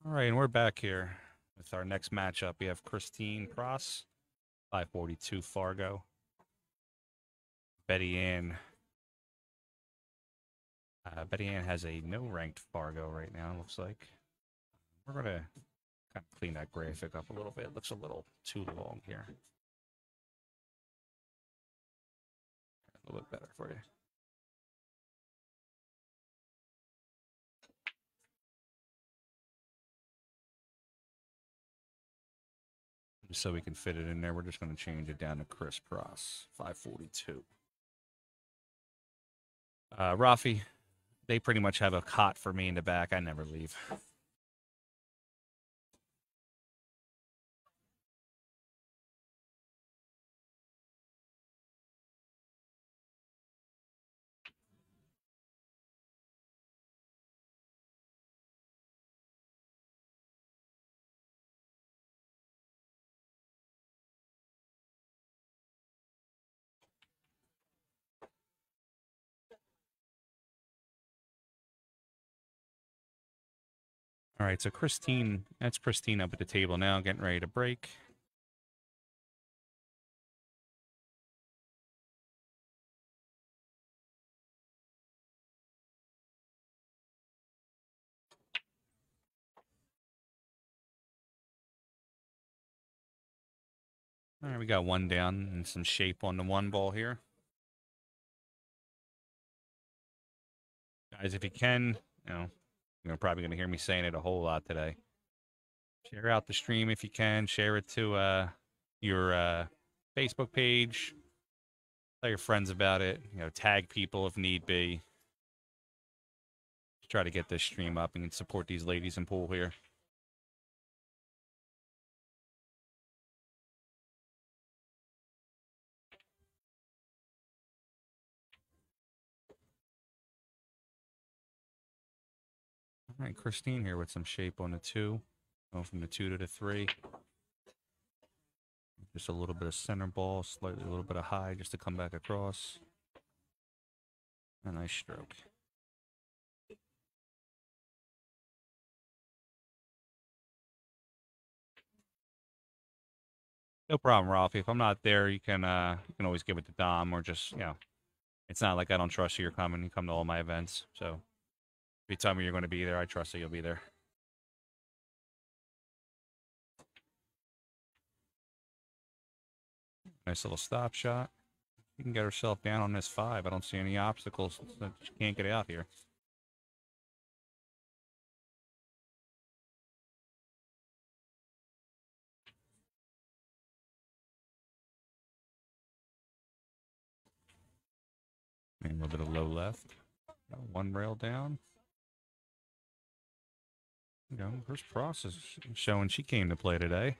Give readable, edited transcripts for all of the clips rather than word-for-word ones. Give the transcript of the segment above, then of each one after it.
All right, and we're back here with our next matchup. We have Christine Pross, 542 Fargo. Bettyanne. Bettyanne has a no-ranked Fargo right now, it looks like. We're going to kind of clean that graphic up a little bit. It looks a little too long here. A little bit better for you. Just so we can fit it in there, we're just going to change it down to Chris Pross, 542. Rafi, they pretty much have a cot for me in the back. I never leave. All right, so Christine, that's Christine up at the table now, getting ready to break. All right, we got one down and some shape on the one ball here. Guys, if you can, you're probably going to hear me saying it a whole lot today. Share out the stream if you can. Share it to your Facebook page. Tell your friends about it. Tag people if need be. Try to get this stream up and support these ladies in pool here. All right, Christine here with some shape on the 2. Going from the 2 to the 3. Just a little bit of center ball, slightly a little bit of high just to come back across. A nice stroke. No problem, Ralphie. If I'm not there, you can always give it to Dom or just, it's not like I don't trust you. You're coming. You come to all my events. So if you tell me you're going to be there, I trust that you'll be there. Nice little stop shot. You can get herself down on this 5. I don't see any obstacles that she can't get out here. And a little bit of low left. One rail down. Chris Pross is showing she came to play today.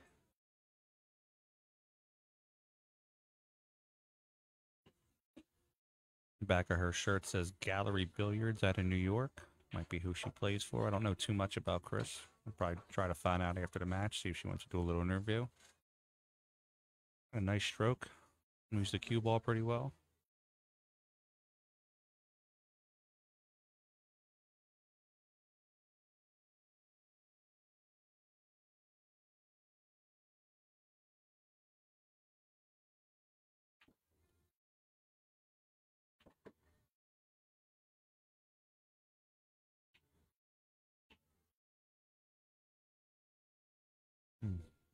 The back of her shirt says Gallery Billiards out of New York. Might be who she plays for. I don't know too much about Chris. I'll probably try to find out after the match, see if she wants to do a little interview. A nice stroke. Moves the cue ball pretty well.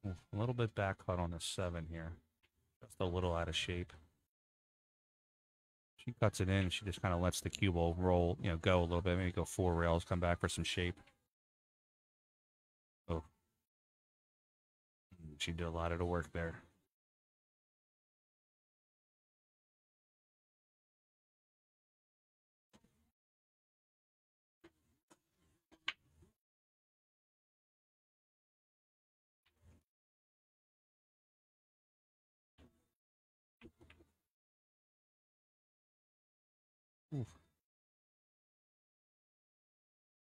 A little bit back cut on the 7 here. Just a little out of shape. She cuts it in. She just kind of lets the cue ball roll, go a little bit. Maybe go 4 rails, come back for some shape. Oh. She did a lot of the work there. Oof.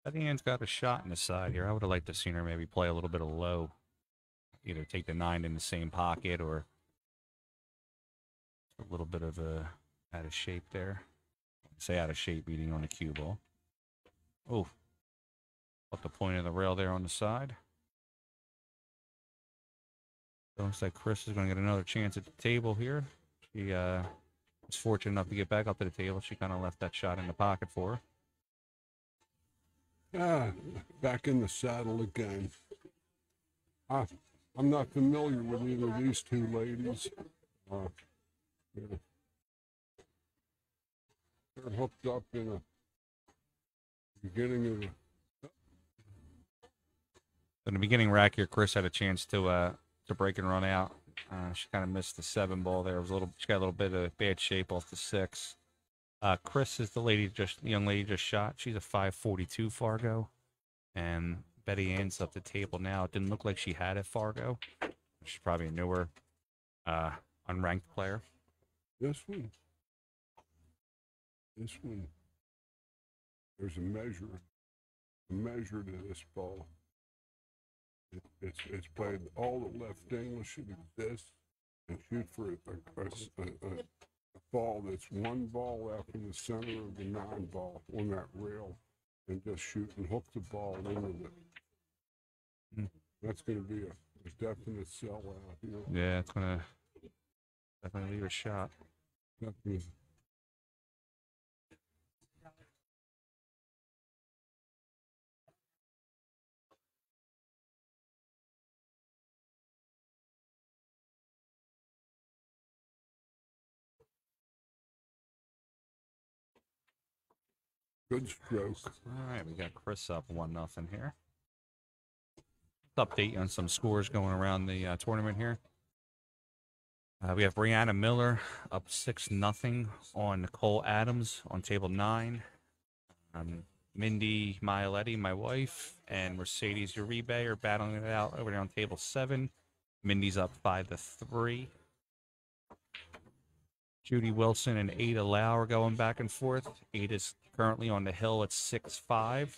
Bettyanne's got a shot in the side here. I would have liked to seen her maybe play a little bit of low. Either take the 9 in the same pocket or a little bit of a out of shape there. Say out of shape, beating on a cue ball. Oh, Off the point of the rail there on the side. So looks like Chris is going to get another chance at the table here. She was fortunate enough to get back up to the table. She kind of left that shot in the pocket for her. Back in the saddle again. I'm not familiar with either of these two ladies. Yeah. They're hooked up in a beginning of in the beginning rack here, Chris had a chance to break and run out. She kind of missed the 7 ball there. It was she got a little bit of bad shape off the 6. Chris is the young lady just shot. She's a 542 Fargo, and Bettyanne's up the table now. It didn't look like she had a Fargo. She's probably a newer, unranked player. This one. There's a measure to this ball. It's played all the left angle should exist, and shoot for a ball that's 1 ball out in the center of the 9 ball on that rail, and just shoot and hook the ball into it. That's going to be a definite sellout here. Yeah, it's going to definitely leave a shot. Definitely. Good stroke. All right, we got Chris up 1-0 here. Let's update you on some scores going around the tournament here. We have Brianna Miller up 6-0 on Nicole Adams on table 9. Mindy Mialetti, my wife, and Mercedes Uribe are battling it out over there on table 7. Mindy's up 5-3. Judy Wilson and Ada Lau are going back and forth. Ada's currently on the hill at 6-5.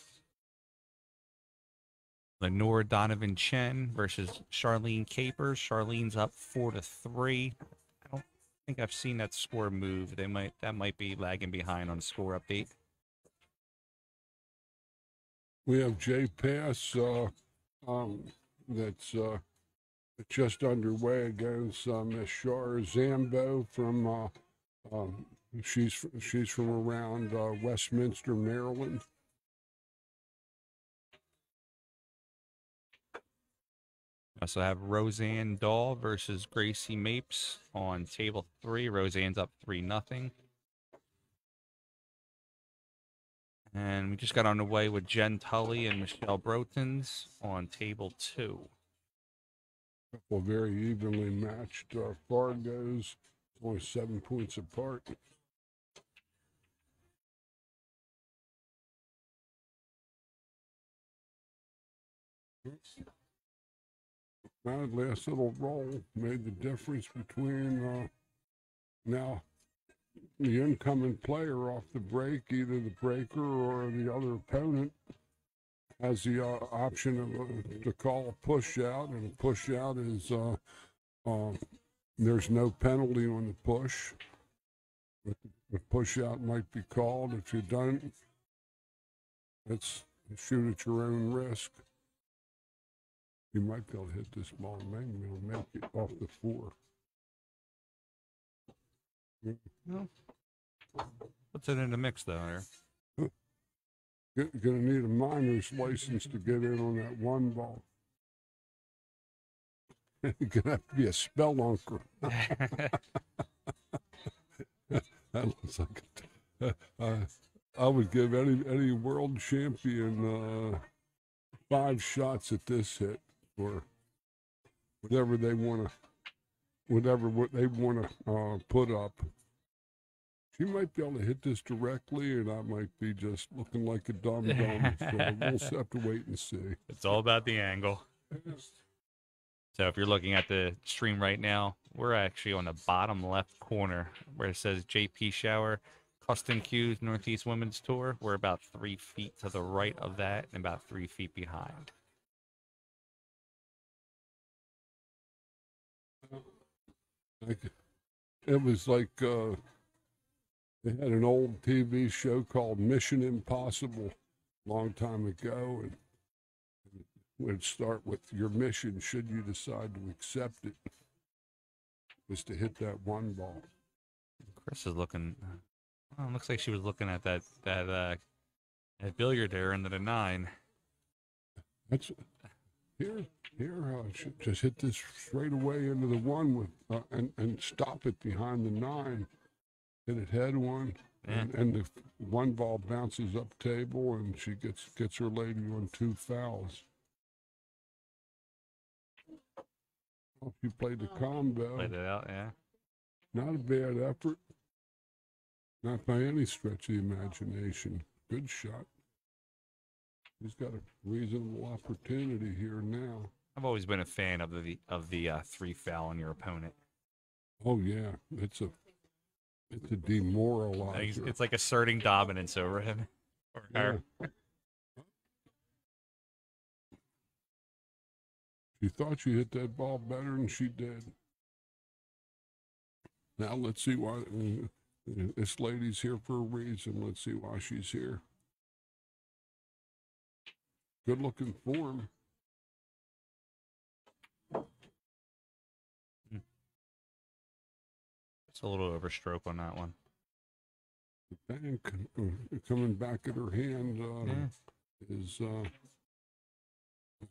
Lenore Donovan Chen versus Charlene Capers. Charlene's up 4-3. I don't think I've seen that score move. That might be lagging behind on the score update. We have J.Pass that's just underway against Miss Shar Zambo from she's from around Westminster, Maryland. I also have Roseanne Dahl versus Gracie Mapes on table 3. Roseanne's up 3-0. And we just got on the way with Jen Tully and Michelle Brotens on table 2. A couple of very evenly matched Fargos, only 7 points apart. That last little roll made the difference between now the incoming player off the break, either the breaker or the other opponent, has the option of to call a push out, and a push out is there's no penalty on the push. The push out might be called. If you don't, it's shoot at your own risk. You might be able to hit this ball, maybe you'll make it off the 4. Well, puts it in the mix though here. Gonna need a miner's license to get in on that 1 ball. You're gonna have to be a spelunker. That looks like I would give any world champion 5 shots at this hit, or whatever they want to put up. She might be able to hit this directly, and I might be just looking like a dum-dum. So we'll just have to wait and see. It's all about the angle. So if you're looking at the stream right now, we're actually on the bottom left corner where it says J.Pechauer Custom Cues Northeast Women's Tour. We're about 3 feet to the right of that and about 3 feet behind. It was like they had an old TV show called Mission Impossible a long time ago, and would start with your mission, should you decide to accept it, is to hit that one ball. Chris is looking. Well, it looks like she was looking at that billiard there into the 9. That's here. Should just hit this straight away into the 1 with and stop it behind the 9. Hit it head 1, Yeah. and the 1 ball bounces up table, and she gets her lady on 2 fouls. Well, she played the combo. Played it out, yeah. Not a bad effort. Not by any stretch of the imagination. Good shot. He's got a reasonable opportunity here now. I've always been a fan of the 3 foul on your opponent. Oh yeah, it's a demoralizer. It's like asserting dominance over him or her. Yeah. She thought she hit that ball better than she did. Now let's see why this lady's here for a reason. Let's see why she's here. Good looking form. It's a little overstroke on that one. The bank coming back at her hand is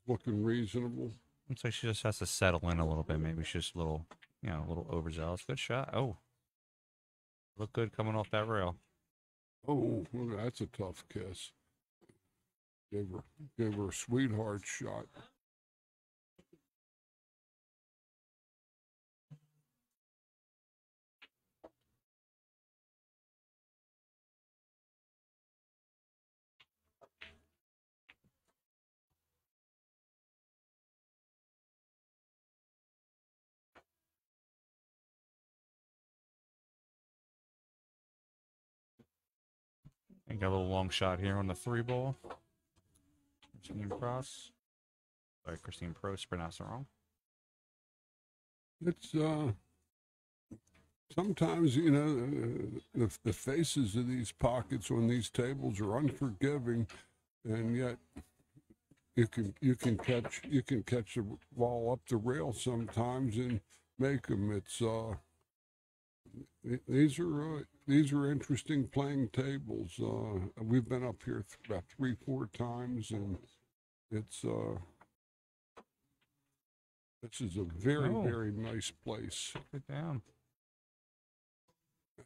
looking reasonable. Looks like she just has to settle in a little bit. Maybe she's just a little overzealous. Good shot. Oh, look good coming off that rail. Oh, that's a tough kiss. Gave her a sweetheart shot. And got a little long shot here on the 3 ball. Christine Pross. Sorry, Christine Pross, pronounced it wrong. It's sometimes, the faces of these pockets on these tables are unforgiving, and yet you can catch the ball up the rail sometimes and make them. It's these are interesting playing tables. We've been up here about 3-4 times, and it's this is a very nice place. Get down.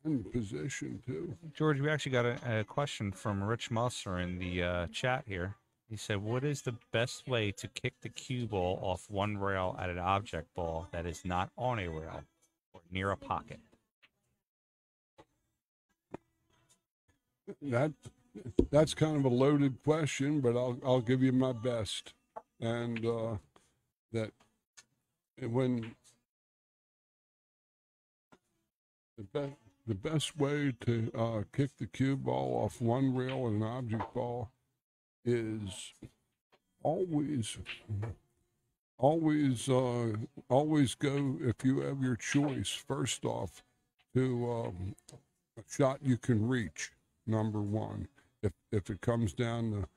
And position too. George, we actually got a question from Rich Musser in the chat here. He said, what is the best way to kick the cue ball off one rail at an object ball that is not on a rail or near a pocket? That's kind of a loaded question, but I'll give you my best. And that when the best way to kick the cue ball off one rail and an object ball is always go, if you have your choice, first off, to a shot you can reach, number one. If it comes down to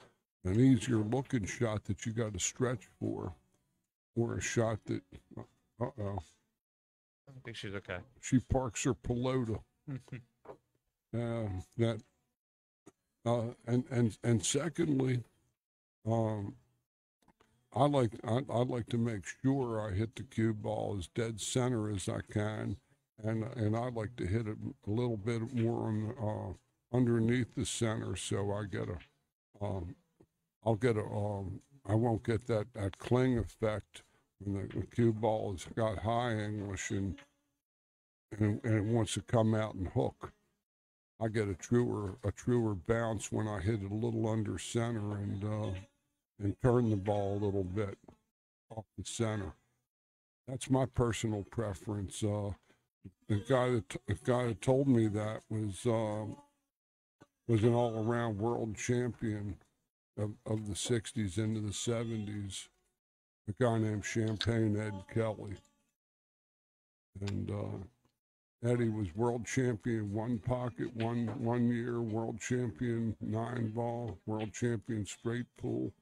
an easier looking shot that you got to stretch for, or a shot that, uh-oh. I think she's okay. She parks her pelota. And secondly, I like to make sure I hit the cue ball as dead center as I can, and I like to hit it a little bit more on underneath the center, so I get I won't get that cling effect when the cue ball has got high English and it wants to come out and hook. I get a truer bounce when I hit it a little under center and turn the ball a little bit off the center. That's my personal preference. The guy that told me that was an all-around world champion of the 60s into the 70s, a guy named Champagne Ed Kelly. And Eddie was world champion one pocket one year, world champion 9 ball, world champion straight pool.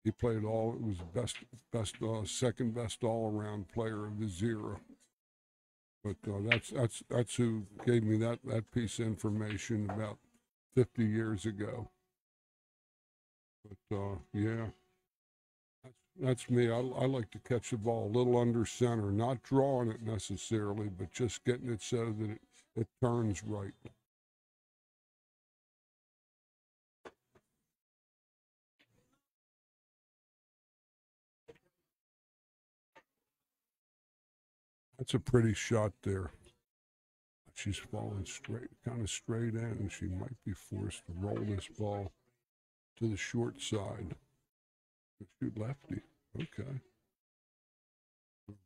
He played all. It was second best all-around player of his era. But that's who gave me that piece of information about 50 years ago. But yeah, that's me. I like to catch the ball a little under center, not drawing it necessarily, but just getting it so that it turns right. That's a pretty shot there. She's falling straight, kind of straight in, and she might be forced to roll this ball to the short side. Shoot lefty. Okay.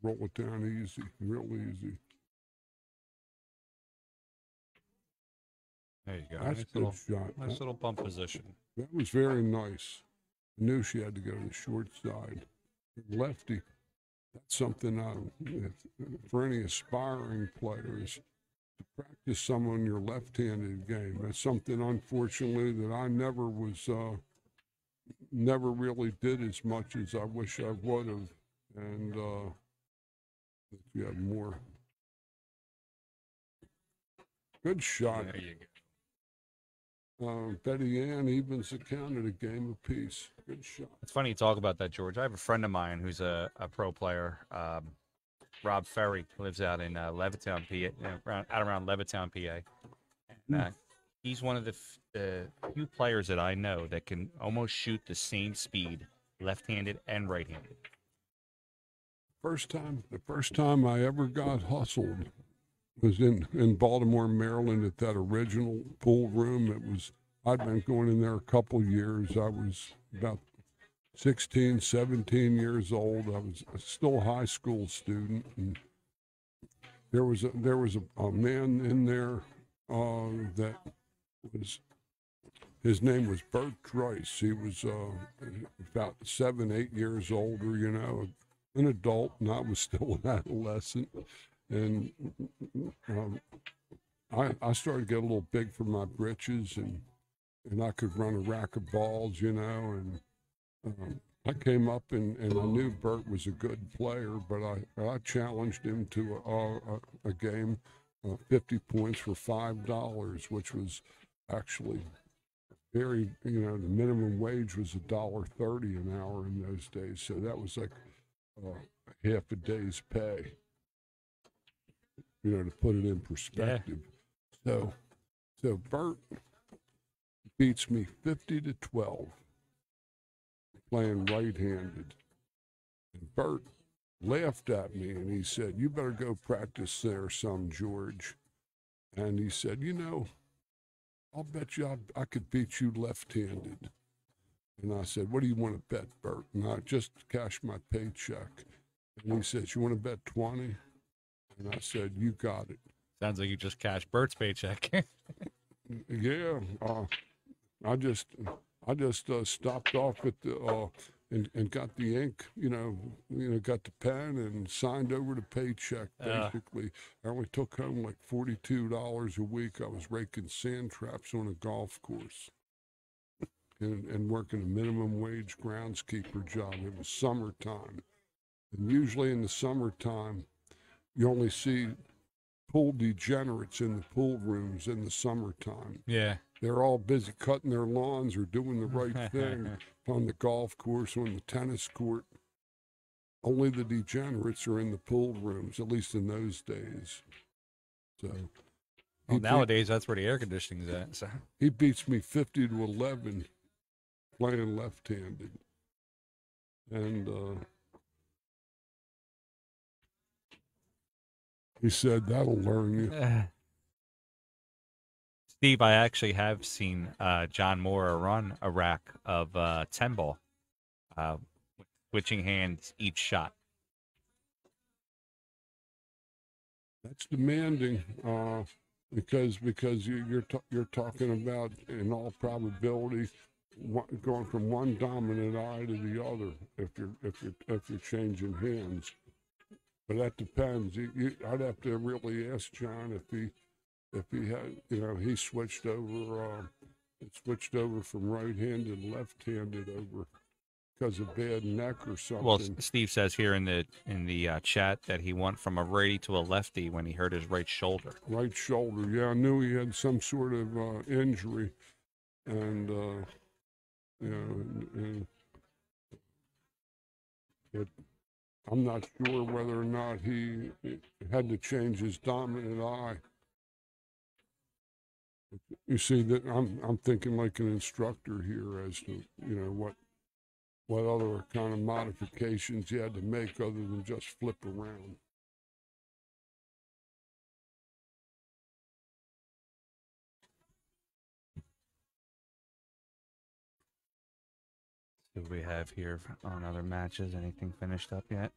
Roll it down easy, real easy. There you go. That's a good shot. Nice little bump position. That was very nice. I knew she had to go to the short side. Lefty. That's something for any aspiring players to practice some on your left-handed game. That's something, unfortunately, that I never really did as much as I wish I would have. And you have more. Good shot. There you go. Bettyanne evens the count at a game apiece. Good shot. It's funny you talk about that, George. I have a friend of mine who's a pro player, Rob Ferry, lives out in Levittown, PA, around Levittown, PA. And, he's one of the few players that I know that can almost shoot the same speed, left-handed and right-handed. The first time I ever got hustled was in Baltimore, Maryland, at that original pool room. I'd been going in there a couple years. I was about 16, 17 years old. I was still a high school student, and there was a man in there that was, his name was Bert Trice. He was about 7, 8 years older, an adult, and I was still an adolescent. And I started to get a little big for my britches, and I could run a rack of balls, and I came up and I knew Bert was a good player, but I challenged him to a game, 50 points for $5, which was actually very, the minimum wage was $1.30 an hour in those days, so that was like half a day's pay. To put it in perspective. Yeah. So Bert beats me 50-12 playing right-handed. And Bert laughed at me and he said, "You better go practice there some, George." And he said, "I'll bet you I could beat you left-handed." And I said, "What do you want to bet, Bert?" And I just cashed my paycheck. And he says, "You want to bet 20? And I said, "You got it." Sounds like you just cashed Bert's paycheck. Yeah, I just stopped off at the and got the ink, got the pen and signed over the paycheck. Basically, I only took home like $42 a week. I was raking sand traps on a golf course and working a minimum wage groundskeeper job. It was summertime, and usually in the summertime, you only see pool degenerates in the pool rooms in the summertime. Yeah. They're all busy cutting their lawns or doing the right thing on the golf course, on the tennis court. Only the degenerates are in the pool rooms, at least in those days. So, nowadays, that's where the air conditioning's at. So. He beats me 50-11 playing left-handed. And he said, "That'll learn you." Steve, I actually have seen John Moore run a rack of 10 ball, switching hands each shot. That's demanding because you're talking about, in all probability, going from one dominant eye to the other if you're changing hands. But that depends. I'd have to really ask John if he had, he switched over from right-handed to left-handed over because of bad neck or Well, something. Steve says here in the chat that he went from a righty to a lefty when he hurt his right shoulder. Right shoulder. Yeah, I knew he had some sort of injury, and I'm not sure whether or not he had to change his dominant eye. You see that I'm thinking like an instructor here as to what other kind of modifications you had to make other than just flip around. What do we have here on other matches? Anything finished up yet?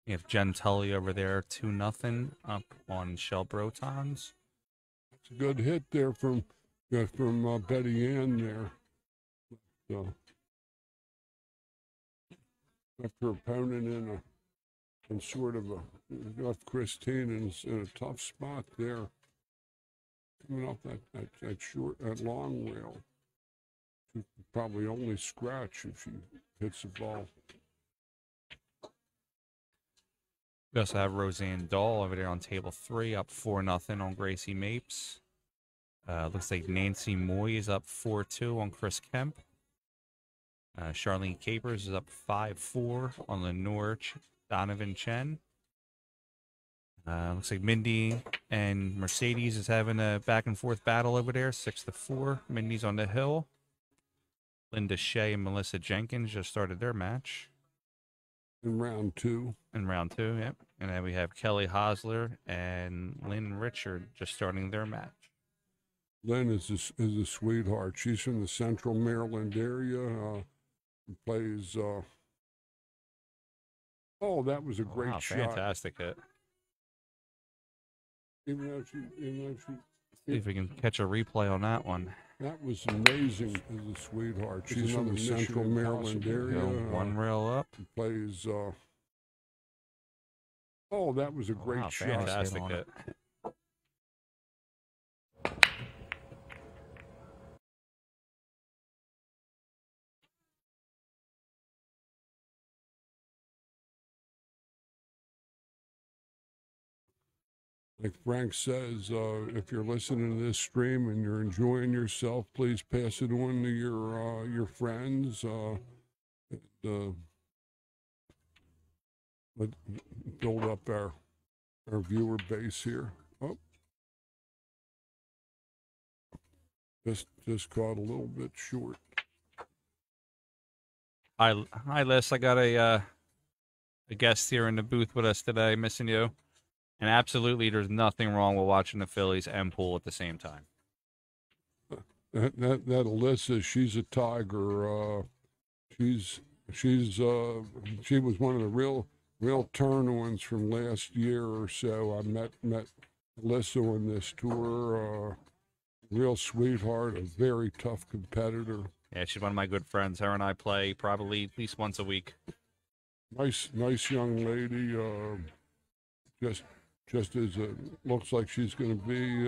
You have Jen Tully over there, 2-0 up on Shell Brotons. It's a good hit there from Bettyanne there. So, left her opponent in sort of left Christine in a tough spot there. Coming off that long rail. She could probably only scratch if she hits the ball. We also have Roseanne Dahl over there on table 3, up 4-0 on Gracie Mapes. Looks like Nancy Moy is up 4-2 on Chris Kemp. Charlene Capers is up 5-4 on Lenore Donovan Chen. Looks like Mindy and Mercedes is having a back and forth battle over there, 6-4. Mindy's on the hill. Linda Shea and Melissa Jenkins just started their match. In round 2. In round 2, yep. And then we have Kelly Hosler and Lynn Richard just starting their match. Lynn is a sweetheart. She's from the Central Maryland area. Plays. Oh, that was a great shot. Fantastic hit. Even though she. See if we can catch a replay on that one. That was amazing. As a sweetheart. She's from the Central Maryland area. One rail up. Plays. Oh, that was a great shot. Fantastic hit. Like Frank says, if you're listening to this stream and you're enjoying yourself, please pass it on to your friends. Let's build up our viewer base here. Oh, just caught a little bit short. Hi, Liz. I got a guest here in the booth with us today. Missing you. And absolutely, there's nothing wrong with watching the Phillies and pool at the same time. That Alyssa, she's a tiger. She was one of the real turn-ons from last year or so. I met Alyssa on this tour. Real sweetheart, a very tough competitor. Yeah, she's one of my good friends. Her and I play probably at least once a week. Nice young lady. Just as it looks like she's going to be,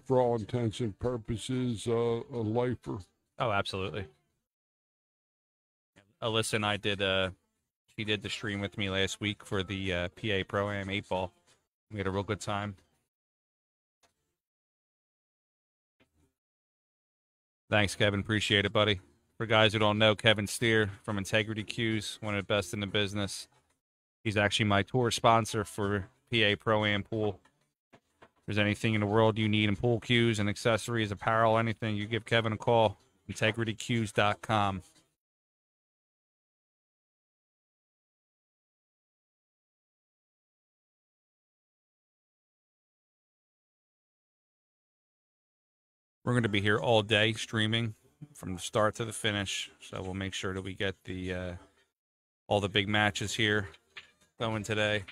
for all intents and purposes, a lifer. Oh, absolutely. Alyssa and I did, she did the stream with me last week for the PA Pro-Am 8-ball. We had a real good time. Thanks, Kevin. Appreciate it, buddy. For guys who don't know, Kevin Steer from Integrity Cues, one of the best in the business. He's actually my tour sponsor for PA Pro-Am Pool. If there's anything in the world you need in pool cues and accessories, apparel, anything, you give Kevin a call. IntegrityCues.com. We're going to be here all day streaming from the start to the finish. So we'll make sure that we get the all the big matches here going today.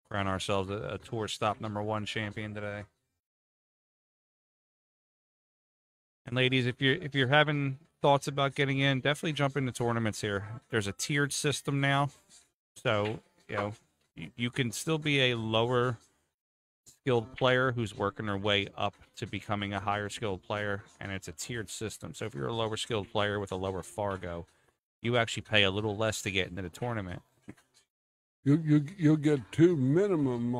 Crown ourselves a tour stop #1 champion today. And ladies, if you're having thoughts about getting in, definitely jump into tournaments here. There's a tiered system now. So you know, you can still be a lower skilled player who's working their way up to becoming a higher skilled player, and it's a tiered system. So if you're a lower skilled player with a lower Fargo, you actually pay a little less to get into the tournament. You'll get 2 minimum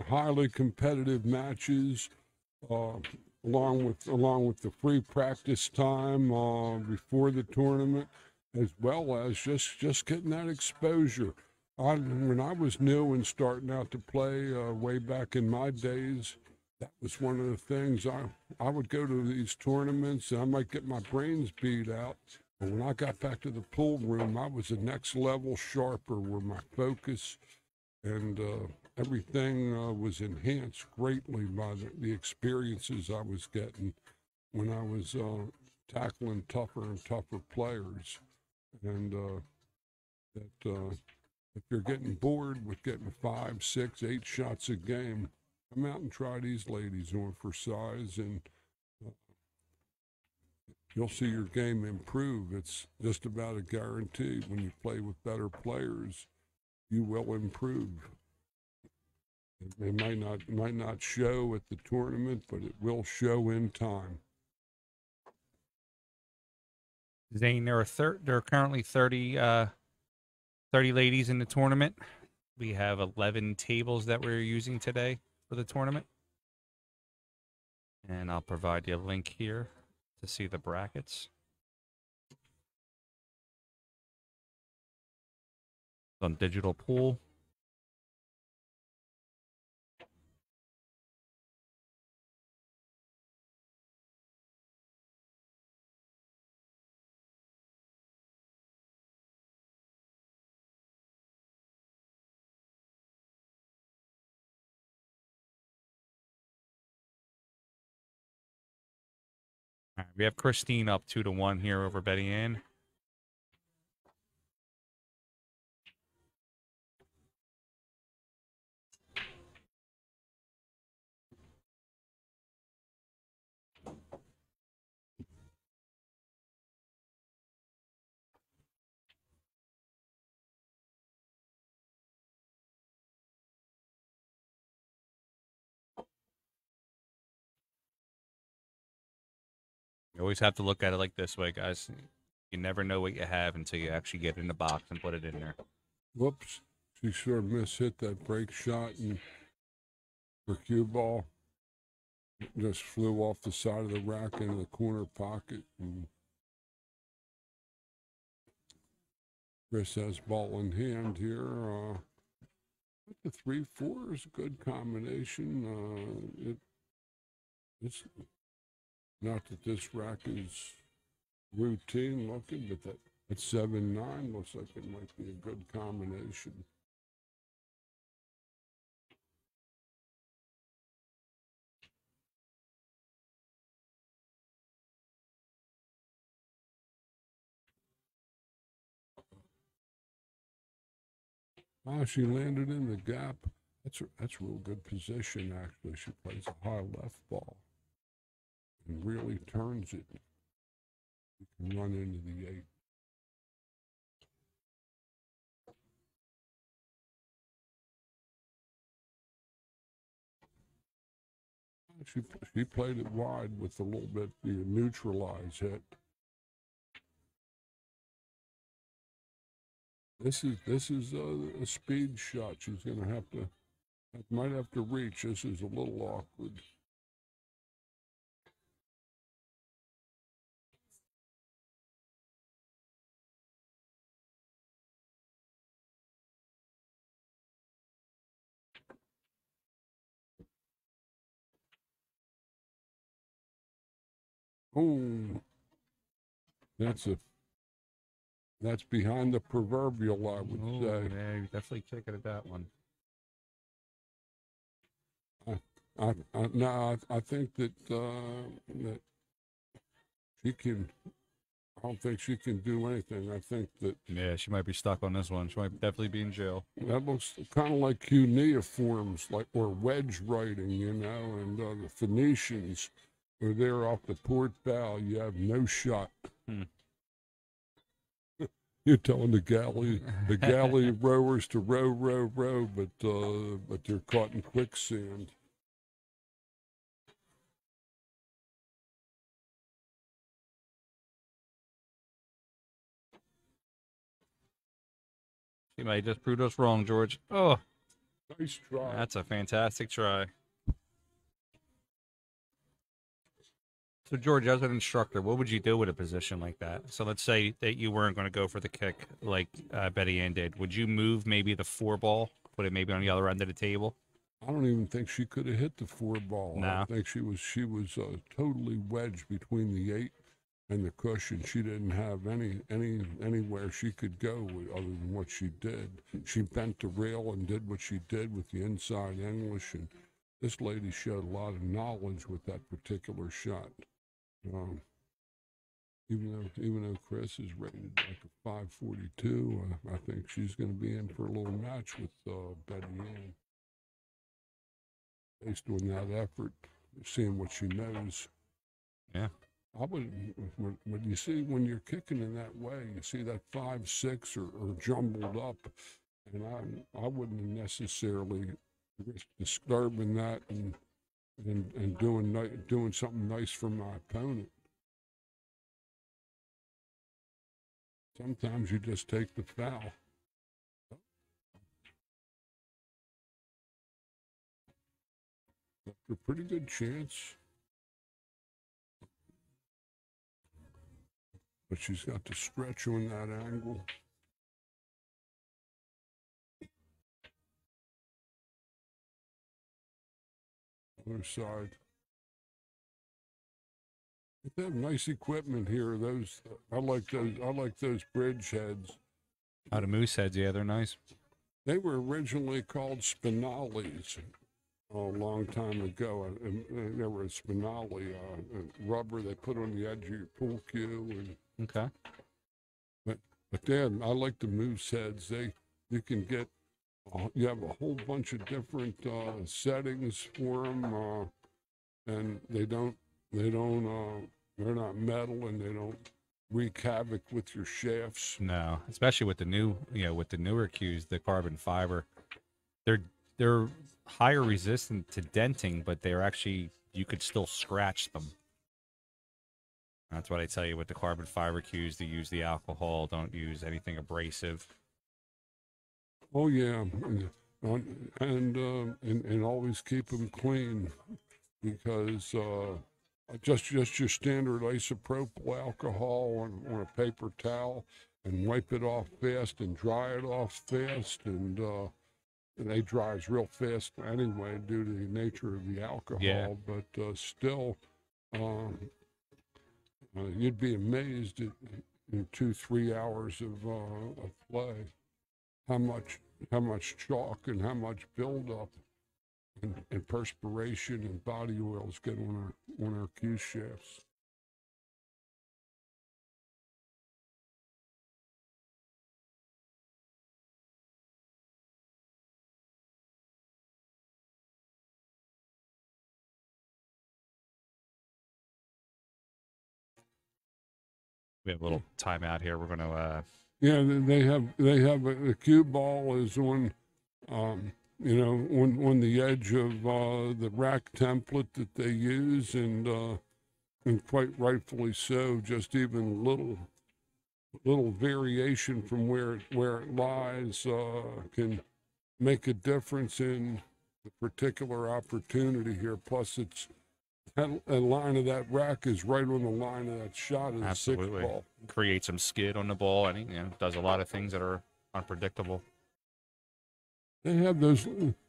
highly competitive matches, along with the free practice time before the tournament, as well as just getting that exposure. When I was new and starting out to play way back in my days, that was one of the things. I would go to these tournaments and I might get my brains beat out. But when I got back to the pool room, I was the next level sharper, where my focus and everything was enhanced greatly by the experiences I was getting when I was tackling tougher and tougher players. And if you're getting bored with getting 5, 6, 8 shots a game, come out and try these ladies on for size, and you'll see your game improve. It's just about a guarantee. When you play with better players, you will improve. It might not show at the tournament, but it will show in time. Zane, there are currently 30 ladies in the tournament. We have 11 tables that we're using today for the tournament. And I'll provide you a link here to see the brackets. On Digital Pool. All right, we have Christine up 2-1 here over Bettyanne. You always have to look at it like this way, guys. You never know what you have until you actually get in the box and put it in there. Whoops. She sure mishit that break shot, and her cue ball just flew off the side of the rack into the corner pocket. And Chris has ball in hand here. The 3-4 is a good combination. It's not that this rack is routine looking, but that 7-9 looks like it might be a good combination. She landed in the gap. That's real good position, actually. She plays a high left ball and really turns it. You can run into the 8. She played it wide with a little bit the neutralize hit. This is a speed shot. She's going to might have to reach. This is a little awkward. Oh, that's behind the proverbial, I would say. Yeah, you definitely take it at that one. I think that she can. I don't think she can do anything. I think that. Yeah, she might be stuck on this one. She might definitely be in jail. That looks kind of like cuneiforms, or wedge writing, and the Phoenicians were there off the port bow. You have no shot. You're telling the galley rowers to row, row, row, but they're caught in quicksand. You might just proved us wrong, George. Oh, Nice try. that's a fantastic try. So, George, as an instructor, what would you do with a position like that? So, let's say that you weren't going to go for the kick like Bettyanne did. Would you move maybe the 4 ball, put it maybe on the other end of the table? I don't even think she could have hit the 4 ball. No. I think she was totally wedged between the 8 and the cushion. She didn't have anywhere she could go other than what she did. She bent the rail and did what she did with the inside English, and this lady showed a lot of knowledge with that particular shot. Even though Chris is rated like a 542, I think she's going to be in for a little match with Bettyanne based on that effort, seeing what she knows. Yeah. I would, when you see when you're kicking in that way, you see that 5-6 or jumbled up, and I wouldn't necessarily risk disturbing that and doing something nice for my opponent. Sometimes you just take the foul. Left a pretty good chance. But she's got the stretch on that angle. Other side. They have nice equipment here. I like those bridge heads. Out of moose heads, yeah, they're nice. They were originally called spinales a long time ago. They were a spinale, rubber they put on the edge of your pool cue. Okay. But then I like the moose heads. You can get you have a whole bunch of different settings for them, and they're not metal and they don't wreak havoc with your shafts. No, especially with the newer cues, the carbon fiber. They're higher resistant to denting, but they're actually, you could still scratch them. That's what I tell you with the carbon fiber cues, to use the alcohol. Don't use anything abrasive. Oh yeah, and always keep them clean, because just your standard isopropyl alcohol on a paper towel, and wipe it off fast and dry it off fast, and they dries real fast anyway due to the nature of the alcohol. Yeah. But still, you'd be amazed in 2-3 hours of play how much chalk and how much buildup and perspiration and body oils get on our cue shafts. We have a little timeout here. We're going to. Yeah, they have the cue ball is on, on the edge of the rack template that they use, and quite rightfully so. Just even little variation from where it lies can make a difference in the particular opportunity here. Plus, it's that line of that rack is right on the line of that shot of the 6th ball. Create some skid on the ball, and does a lot of things that are unpredictable. They have those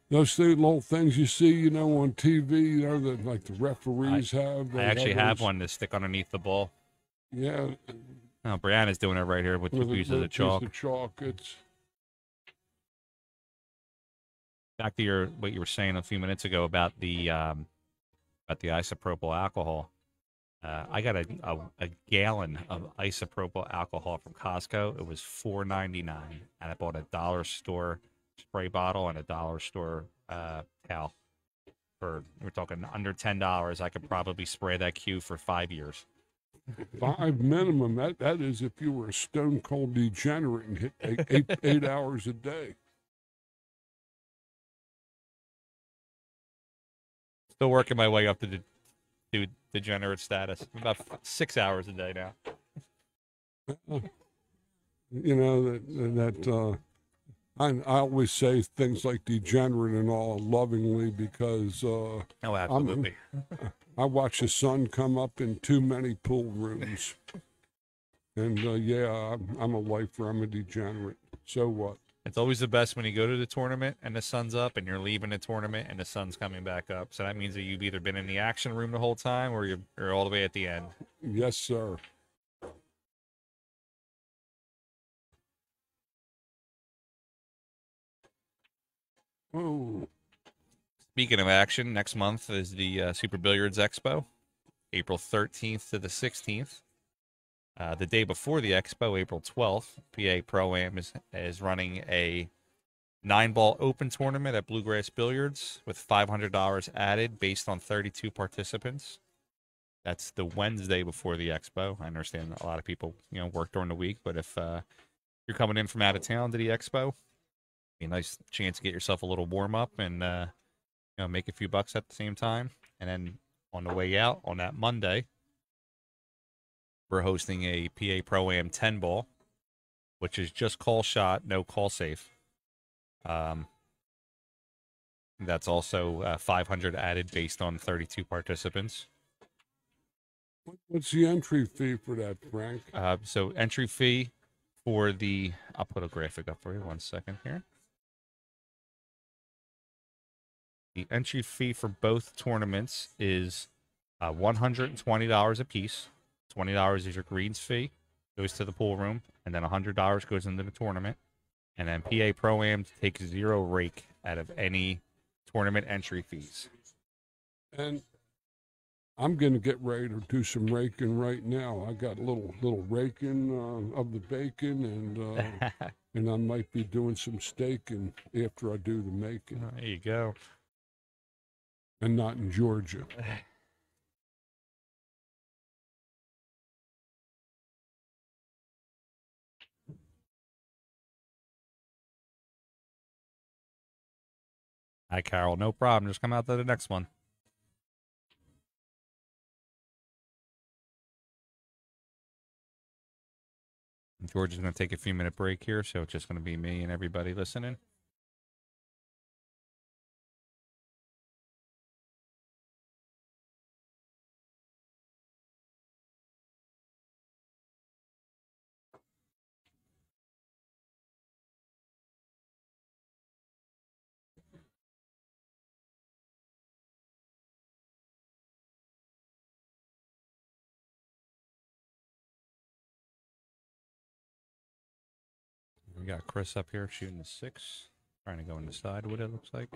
little things you see, on TV, that like the referees have. I actually have one to stick underneath the ball. Yeah. Oh, Brianna's doing it right here with two pieces of chalk. It's back to what you were saying a few minutes ago about the isopropyl alcohol. I got a gallon of isopropyl alcohol from Costco. It was $4.99, and I bought a dollar store spray bottle and a dollar store towel. We're talking under $10. I could probably spray that cue for 5 years. 5 minimum. That is if you were a stone cold degenerate and hit eight hours a day. Still working my way up to degenerate status. About 6 hours a day now. You know that I always say things like degenerate and all lovingly because Oh, absolutely. I watch the sun come up in too many pool rooms. And yeah, I'm a lifer. I'm a degenerate. So what? It's always the best when you go to the tournament and the sun's up, and you're leaving the tournament and the sun's coming back up. So that means that you've either been in the action room the whole time or you're all the way at the end. Yes, sir. Oh. Speaking of action, next month is the Super Billiards Expo, April 13th to the 16th. The day before the expo, April 12th, PA Pro-Am is running a 9-ball open tournament at Bluegrass Billiards with $500 added based on 32 participants. That's the Wednesday before the expo. I understand a lot of people, work during the week, but if you're coming in from out of town to the expo, be a nice chance to get yourself a little warm up and make a few bucks at the same time. And then on the way out on that Monday, we're hosting a PA Pro-Am 10-ball, which is just call shot, no call safe. That's also 500 added based on 32 participants. What's the entry fee for that, Frank? So entry fee for I'll put a graphic up for you 1 second here. The entry fee for both tournaments is $120 a piece. $20 is your greens fee, goes to the pool room, and then $100 goes into the tournament. And then PA Pro-Am takes 0 rake out of any tournament entry fees. And I'm going to get ready to do some raking right now. I got a little raking of the bacon, and I might be doing some staking after I do the making. There you go. And not in Georgia. Hi, Carol. No problem. Just come out to the next one. George is going to take a few minute break here, so it's just going to be me and everybody listening. We got Chris up here shooting the 6, trying to go in the side, what it looks like.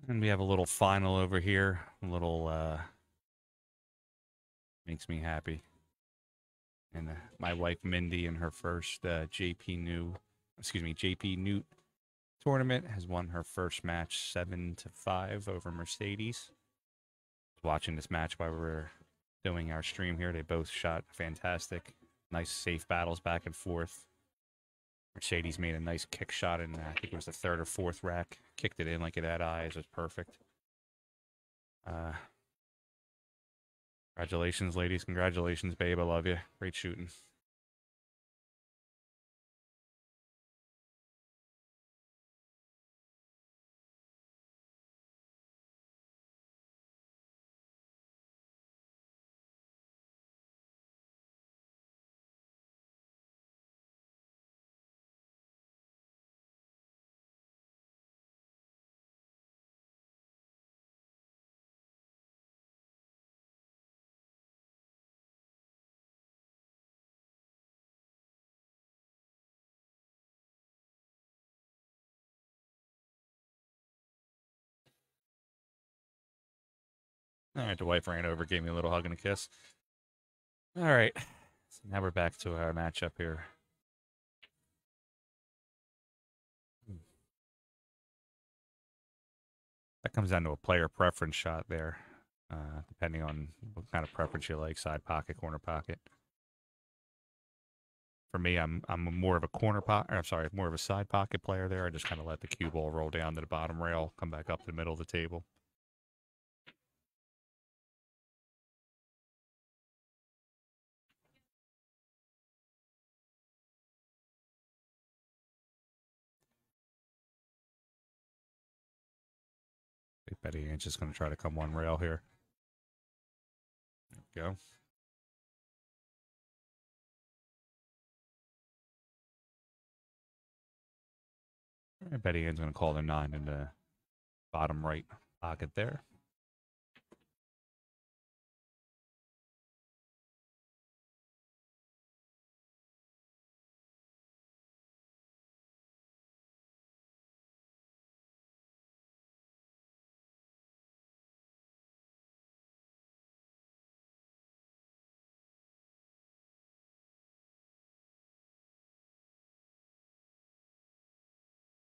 And we have a little final over here. A little, makes me happy. And my wife Mindy in her first JPNEWT tournament has won her first match 7-5 over Mercedes. Watching this match while we were doing our stream here, they both shot fantastic. Nice safe battles back and forth. Mercedes made a nice kick shot in, I think it was the 3rd or 4th rack. Kicked it in like it had eyes. It was perfect. Congratulations, ladies. Congratulations, babe. I love you. Great shooting. All right, the wife ran over, gave me a little hug and a kiss. All right, so now we're back to our matchup here. That comes down to a player preference shot there, depending on what kind of preference you like, side pocket, corner pocket. For me, I'm more of a corner pocket. I'm sorry, more of a side pocket player there. I just kind of let the cue ball roll down to the bottom rail, come back up to the middle of the table. Bettyanne's just going to try to come one rail here. There we go. Bettyanne's going to call the 9 in the bottom right pocket there.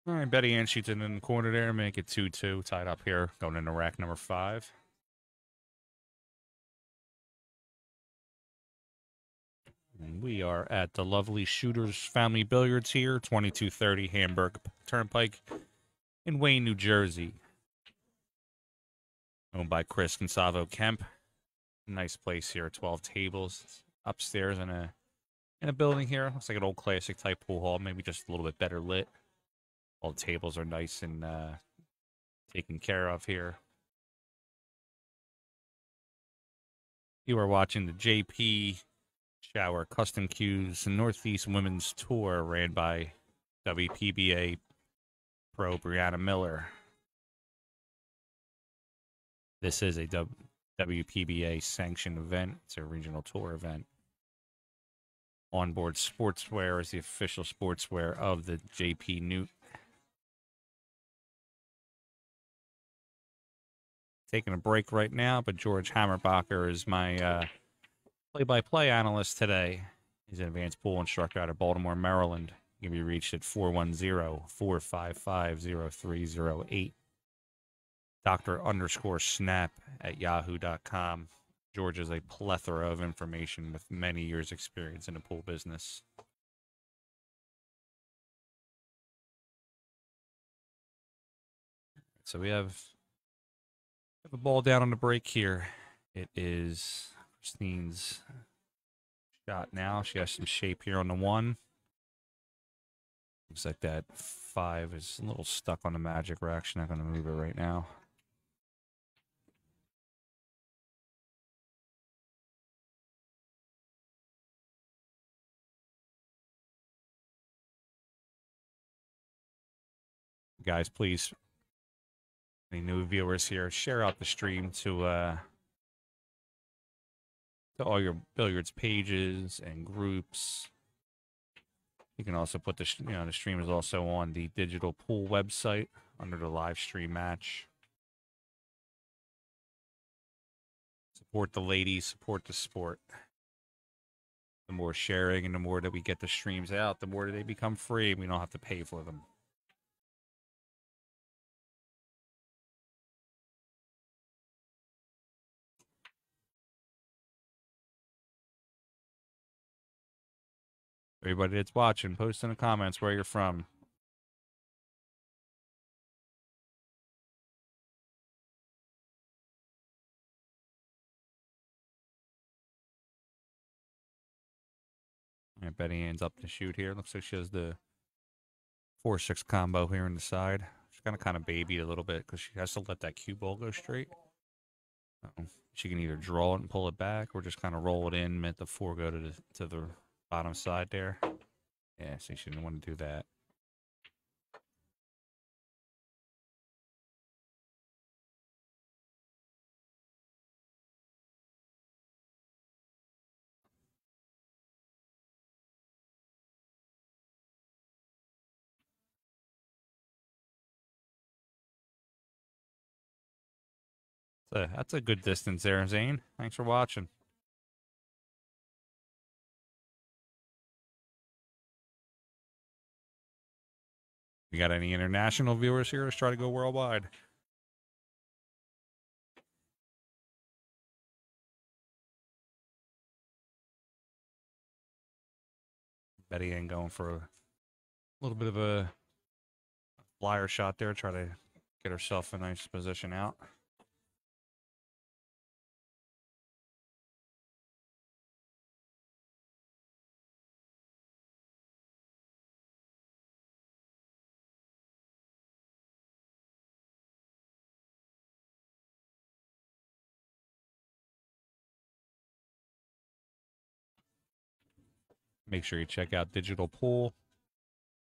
All right, Bettyanne shoots it in the corner there, make it 2-2, tied up here, going into rack number 5. And we are at the lovely Shooters Family Billiards here, 2230 Hamburg Turnpike in Wayne, New Jersey. Owned by Chris Gonsalvo Kemp. Nice place here, 12 tables upstairs in a building here. Looks like an old classic type pool hall, maybe just a little bit better lit. All the tables are nice and taken care of here. You are watching the J.Pechauer Custom Cues Northeast Women's Tour ran by WPBA Pro Brianna Miller. This is a WPBA sanctioned event. It's a regional tour event. Onboard Sportswear is the official sportswear of the JPNEWT. Taking a break right now, but George Hammerbacher is my play-by-play analyst today. He's an advanced pool instructor out of Baltimore, Maryland. He can be reached at 410-455-0308. Dr_snap at yahoo.com. George is a plethora of information with many years' experience in the pool business. So we have a ball down on the break here. It is Christine's shot now. She has some shape here on the 1. Looks like that 5 is a little stuck on the magic rack. She's not going to move it right now. Guys, please, any new viewers here, share out the stream to all your billiards pages and groups. You can also put the stream is also on the digital pool website under the live stream match. Support the ladies, support the sport. The more sharing and the more that we get the streams out, the more they become free and we don't have to pay for them. Everybody that's watching, post in the comments where you're from. And Bettyanne's up to shoot here. Looks like she has the 4-6 combo here on the side. She's gonna kind of baby a little bit because she has to let that cue ball go straight. She can either draw it and pull it back, or just kind of roll it in, let the 4 go to the bottom side there. Yeah, see, she didn't want to do that. That's a good distance there, Zane. Thanks for watching. You got any international viewers here? Let's try to go worldwide. Bettyanne going for a little bit of a flyer shot there. Try to get herself a nice position out. Make sure you check out Digital Pool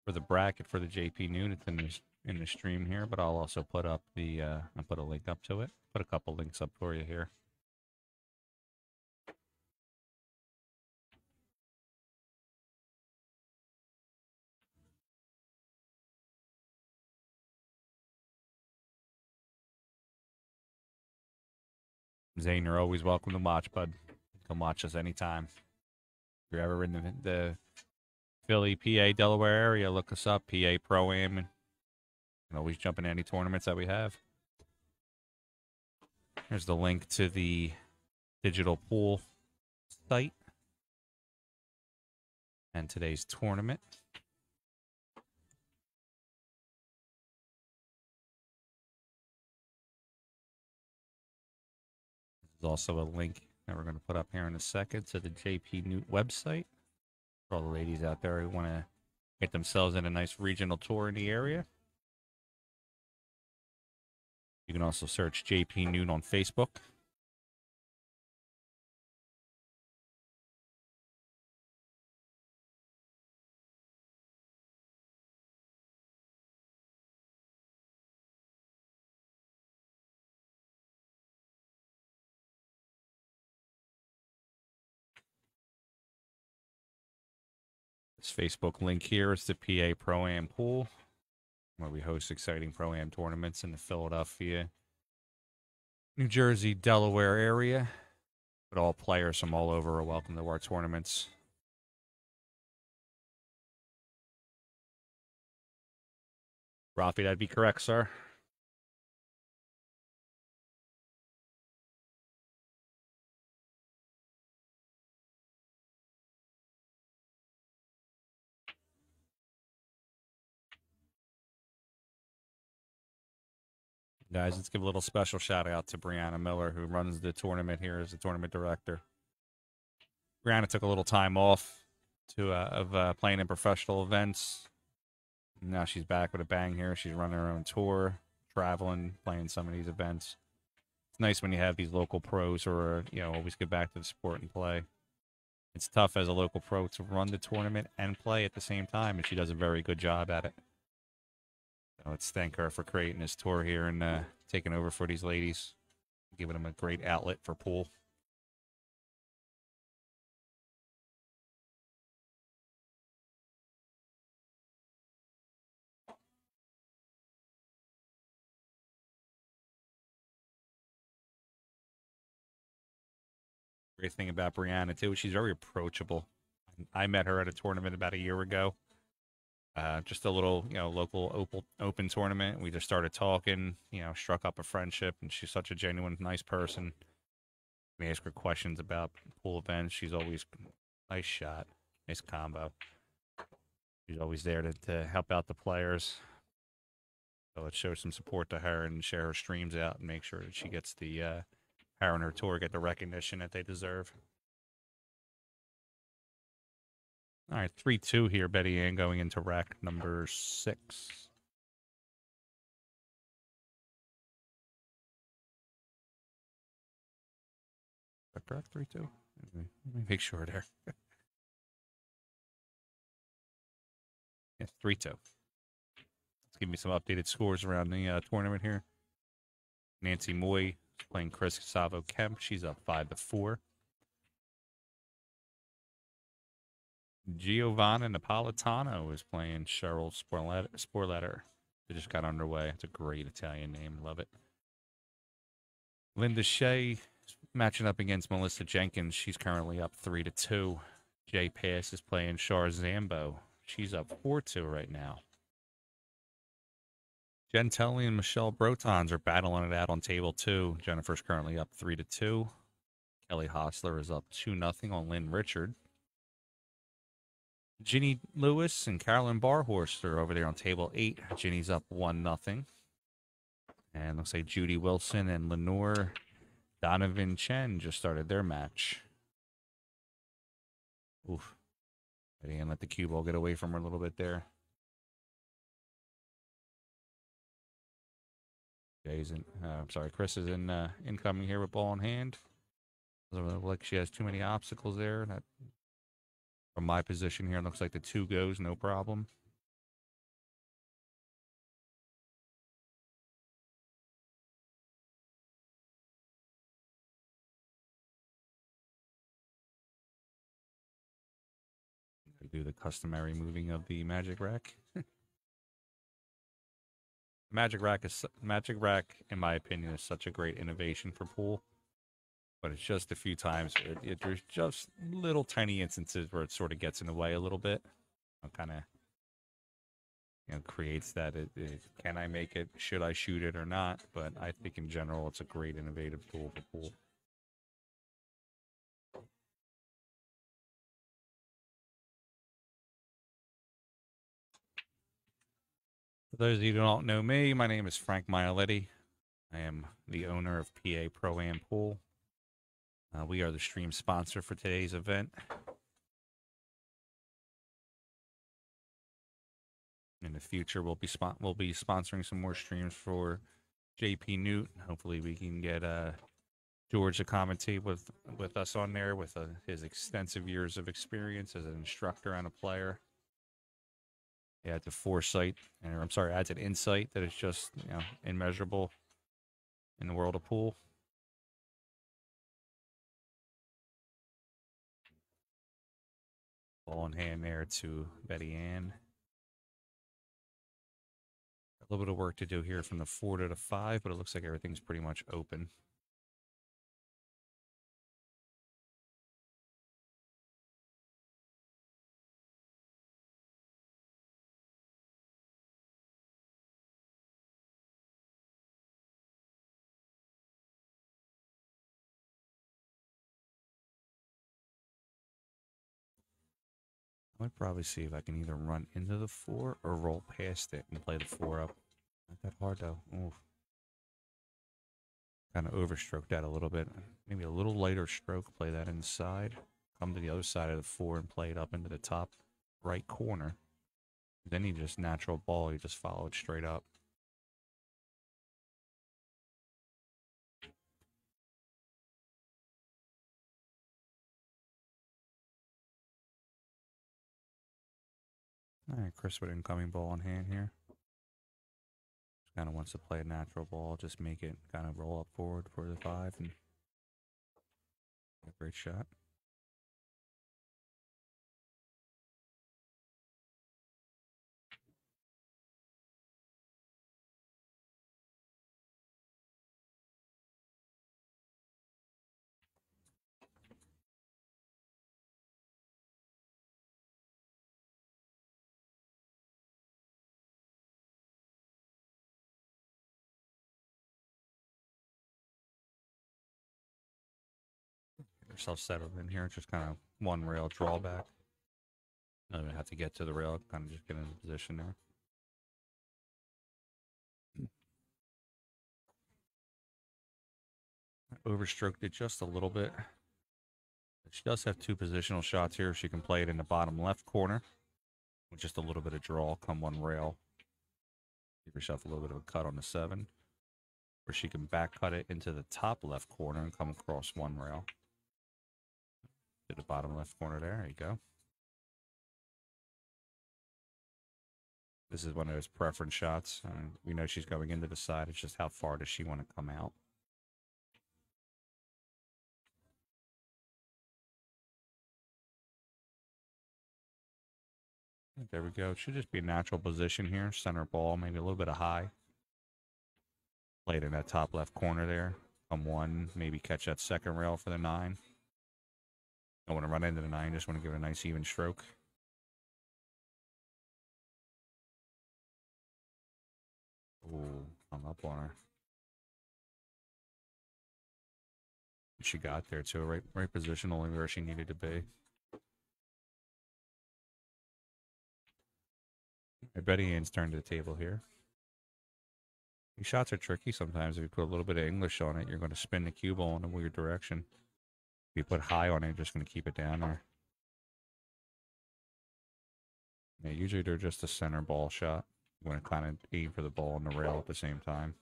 for the bracket for the JPNEWT. It's in the stream here, but I'll also put up the I'll put a link up to it. Put a couple links up for you here. Zane, you're always welcome to watch, bud. Come watch us anytime. If you're ever in the Philly, PA, Delaware area, look us up, PA Pro-Am, and you can always jump in any tournaments that we have. Here's the link to the Digital Pool site and today's tournament. There's also a link that we're going to put up here in a second to the JPNEWT website for all the ladies out there who want to get themselves in a nice regional tour in the area. You can also search JPNEWT on Facebook. This Facebook link here is the PA Pro-Am Pool, where we host exciting Pro-Am tournaments in the Philadelphia, New Jersey, Delaware area. But all players from all over are welcome to our tournaments. Rafi, that'd be correct, sir. Guys, let's give a little special shout out to Brianna Miller, who runs the tournament here as the tournament director. Brianna took a little time off of playing in professional events. Now she's back with a bang here. She's running her own tour, traveling, playing some of these events. It's nice when you have these local pros who are, always get back to the sport and play. It's tough as a local pro to run the tournament and play at the same time, and she does a very good job at it. So let's thank her for creating this tour here and taking over for these ladies, giving them a great outlet for pool. Great thing about Brianna, too, she's very approachable. I met her at a tournament about a year ago. Just a little, local open tournament. We just started talking, struck up a friendship, and she's such a genuine, nice person. We ask her questions about pool events. She's always, nice shot, nice combo. She's always there to help out the players. So let's show some support to her and share her streams out and make sure that she gets the, her and her tour get the recognition that they deserve. All right, 3-2 here, Bettyanne going into rack number 6. Is that correct, 3-2? Let me make sure there. Yes, 3-2. Let's give me some updated scores around the tournament here. Nancy Moy is playing Chris Savo Kemp. She's up 5-4. Giovanna Napolitano is playing Cheryl Sporletter. They just got underway. It's a great Italian name. Love it. Linda Shea matching up against Melissa Jenkins. She's currently up 3-2. Jay Pass is playing Char Zambo. She's up 4-2 right now. Jen Telly and Michelle Brotons are battling it out on table 2. Jennifer's currently up 3-2. Kelly Hostler is up 2-0 on Lynn Richard. Ginny Lewis and Carolyn Barhorst are over there on table 8. Ginny's up 1-0. And looks like Judy Wilson and Lenore Donovan Chen just started their match. Oof. Bettyanne let the cue ball get away from her a little bit there. Chris is in incoming here with ball in hand. Doesn't look like she has too many obstacles there. That, from my position here, looks like the 2 goes, no problem. Do the customary moving of the Magic Rack. Magic Rack, in my opinion, is such a great innovation for pool. But it's just a few times where there's just little tiny instances where it sort of gets in the way a little bit. Kind of creates that can I make it? Should I shoot it or not? But I think in general it's a great innovative tool for pool. For those of you who don't know me, my name is Frank Mialetti. I am the owner of PA Pro-Am Pool. We are the stream sponsor for today's event. In the future, we'll be sponsoring some more streams for JPNEWT. Hopefully, we can get George to commentate with us on there with his extensive years of experience as an instructor and a player. He adds a foresight, adds an insight that is just immeasurable in the world of pool. Ball in hand there to Bettyanne. A little bit of work to do here from the 4 to the 5, but it looks like everything's pretty much open. I might probably see if I can either run into the 4 or roll past it and play the 4 up. Not that hard though. Oof. Kind of overstroked that a little bit. Maybe a little lighter stroke, play that inside. Come to the other side of the 4 and play it up into the top right corner. Then you just natural ball, you just follow it straight up. All right, Chris with incoming ball in hand here. Just kind of wants to play a natural ball, just make it kind of roll up forward for the 5 and a great shot. Yourself settled in here, just kind of one rail drawback. Don't even have to get to the rail, kind of just get into position there. Overstroked it just a little bit. She does have 2 positional shots here. She can play it in the bottom left corner with just a little bit of draw, come one rail. Give herself a little bit of a cut on the 7. Or she can back cut it into the top left corner and come across one rail. To the bottom left corner there you go. This is one of those preference shots. We know she's going into the side. It's just how far does she want to come out. There we go. It should just be a natural position here. Center ball, maybe a little bit of high. Played in that top left corner there. Come one, maybe catch that second rail for the 9. Don't want to run into the 9, just want to give it a nice even stroke. Ooh, hung up on her. She got there too, right position, only where she needed to be. Bettyanne's turn to the table here. These shots are tricky sometimes. If you put a little bit of English on it, you're going to spin the cue ball in a weird direction. If you put high on it, you're just going to keep it down there. Yeah, usually they're just a center ball shot. You want to kind of aim for the ball and the rail at the same time.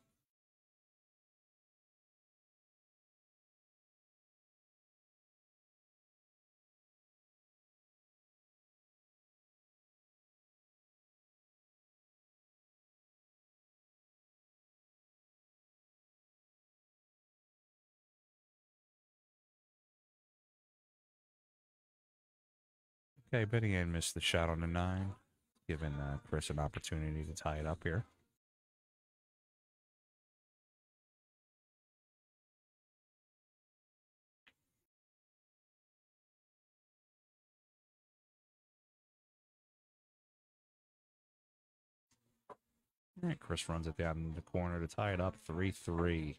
Okay, Bettyanne missed the shot on the 9, giving Chris an opportunity to tie it up here. All right, Chris runs it down in the corner to tie it up, 3-3.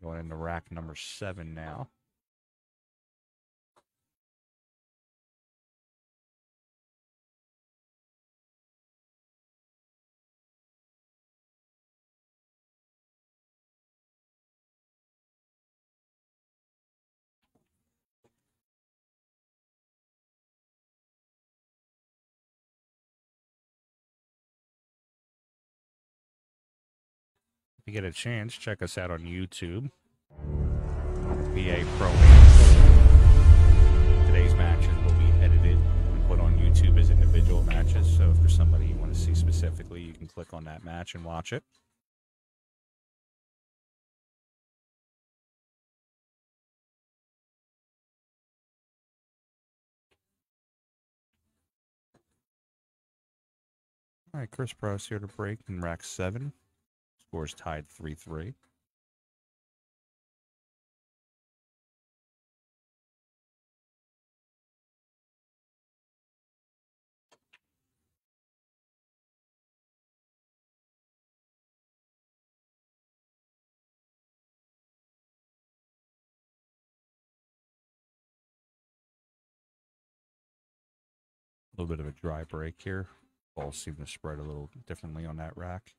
Going into rack number 7 now. If you get a chance, check us out on YouTube. VA Pro Am. Today's matches will be edited and put on YouTube as individual matches. So if there's somebody you want to see specifically, you can click on that match and watch it. All right, Chris Pross here to break in rack 7. Scores tied 3-3. A little bit of a dry break here. Balls seem to spread a little differently on that rack.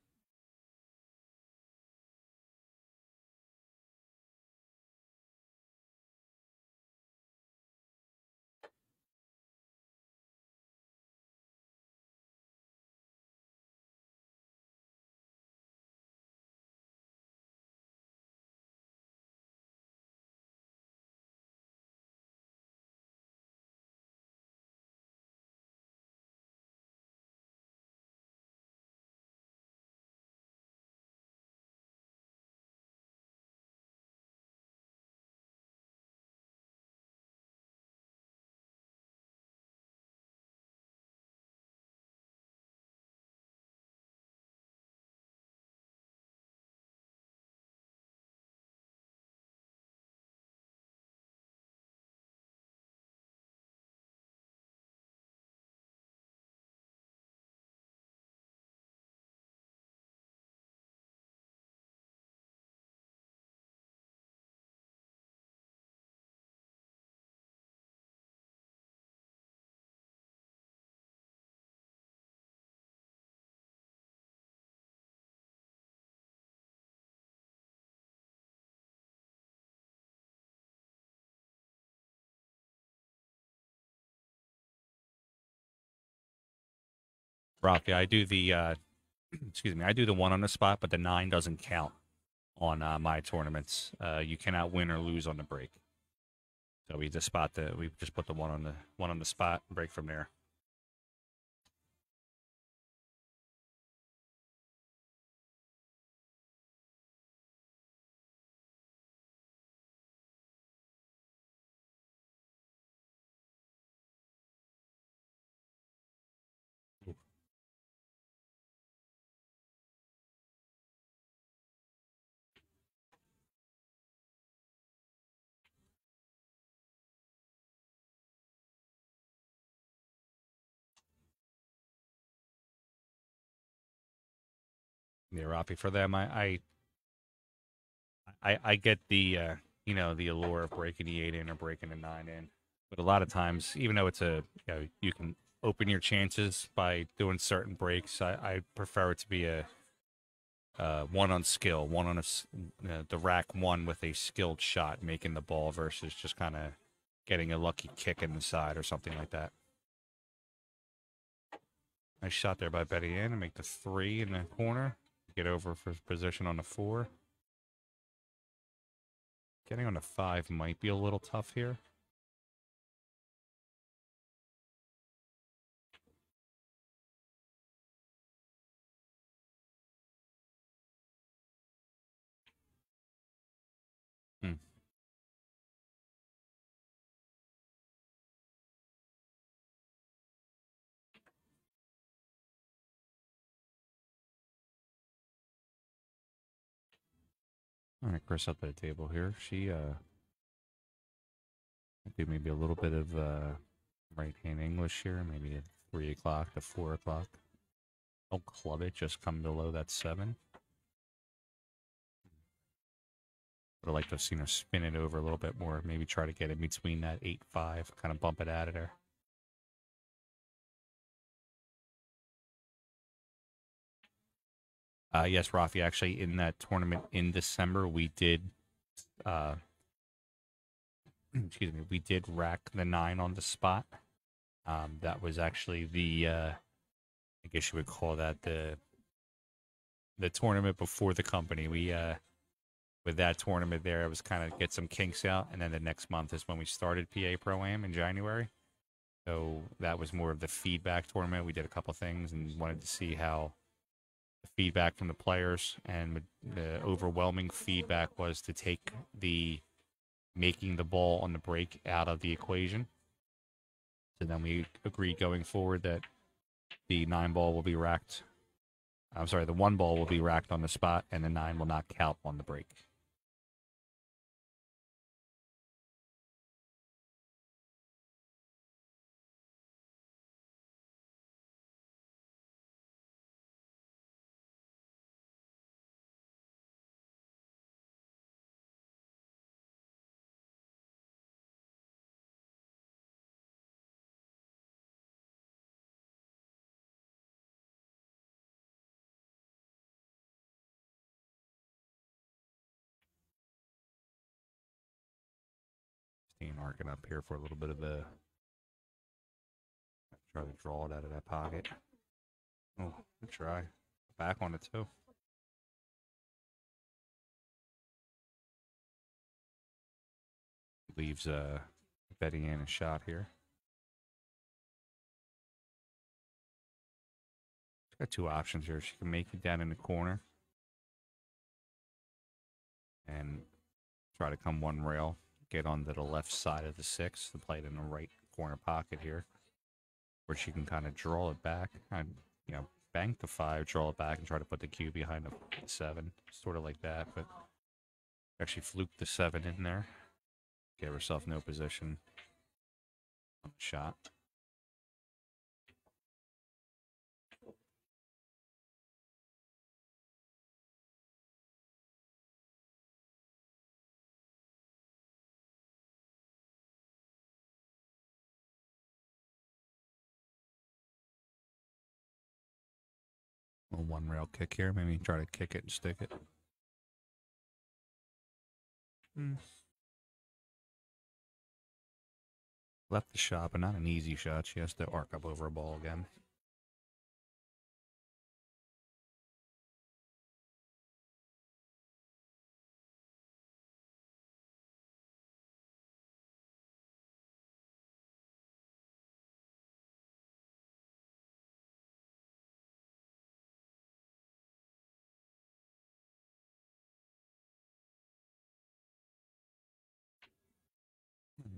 Rocky, I do the excuse me, I do the 1 on the spot, but the 9 doesn't count on my tournaments. You cannot win or lose on the break. So we just put the 1 on the spot and break from there. Yeah, Rafi, for them, I get the the allure of breaking the 8 in or breaking the 9 in, but a lot of times, even though it's you can open your chances by doing certain breaks, I prefer it to be a one on skill, one on the rack one with a skilled shot, making the ball versus just kind of getting a lucky kick in the side or something like that. Nice shot there by Bettyanne to make the 3 in the corner. Get over for position on the 4. Getting on the 5 might be a little tough here. Hmm. All right, Chris up at the table here. She do maybe a little bit of right hand English here, maybe at 3 o'clock to 4 o'clock. Don't club it, just come below that 7. Would have liked to have seen her spin it over a little bit more. Maybe try to get in between that 8-5, kind of bump it out of there. Yes, Rafi, actually, in that tournament in December, we did, excuse me, we did rack the 9 on the spot. That was actually I guess you would call that the tournament before the company. We with that tournament there, it was kind of get some kinks out, and then the next month is when we started PA Pro Am in January. So that was more of the feedback tournament. We did a couple things and wanted to see how the feedback from the players, and the overwhelming feedback was to take the making the ball on the break out of the equation. So then we agreed going forward that the 9 ball will be racked. I'm sorry, the 1 ball will be racked on the spot, and the 9 will not count on the break. Arcing up here for a little bit of the try to draw it out of that pocket. Oh, good try. Back on it too. Leaves Bettyanne a shot here. She's got 2 options here. She can make it down in the corner and try to come 1 rail, get onto the left side of the 6, to play it in the right corner pocket here, where she can kind of draw it back and bank the 5, draw it back, and try to put the cue behind the 7, sort of like that. But actually fluked the 7 in there, gave herself no position on the shot. A 1 rail kick here. Maybe try to kick it and stick it. Left the shot, but not an easy shot. She has to arc up over a ball again.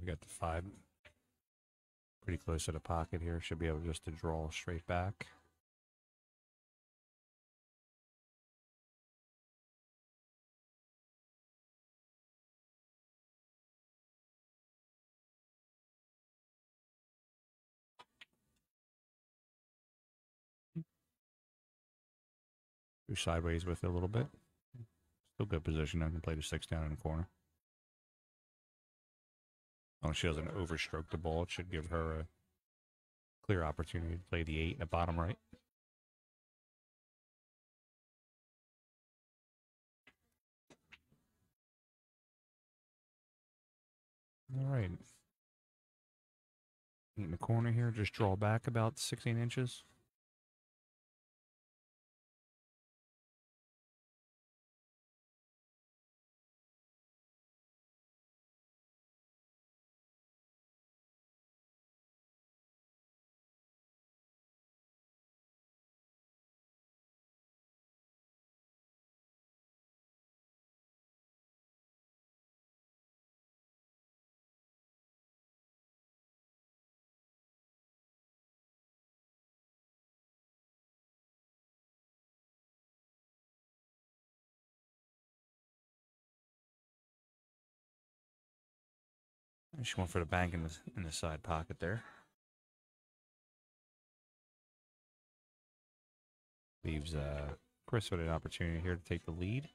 We got the 5 pretty close to the pocket here. Should be able just to draw straight back. Go sideways with it a little bit. Still good position. I can play the 6 down in the corner. As long as she doesn't overstroke the ball, it should give her a clear opportunity to play the 8 at bottom right. All right. In the corner here, just draw back about 16 inches. She went for the bank in the side pocket there. Leaves Chris with an opportunity here to take the lead.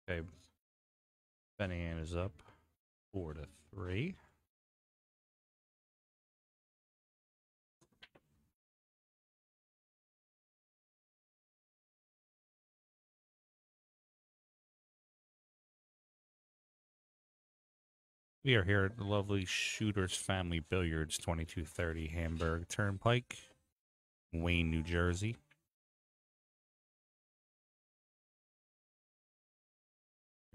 Okay, Bettyanne is up 4-3. We are here at the lovely Shooters Family Billiards, 2230 Hamburg Turnpike, Wayne, New Jersey.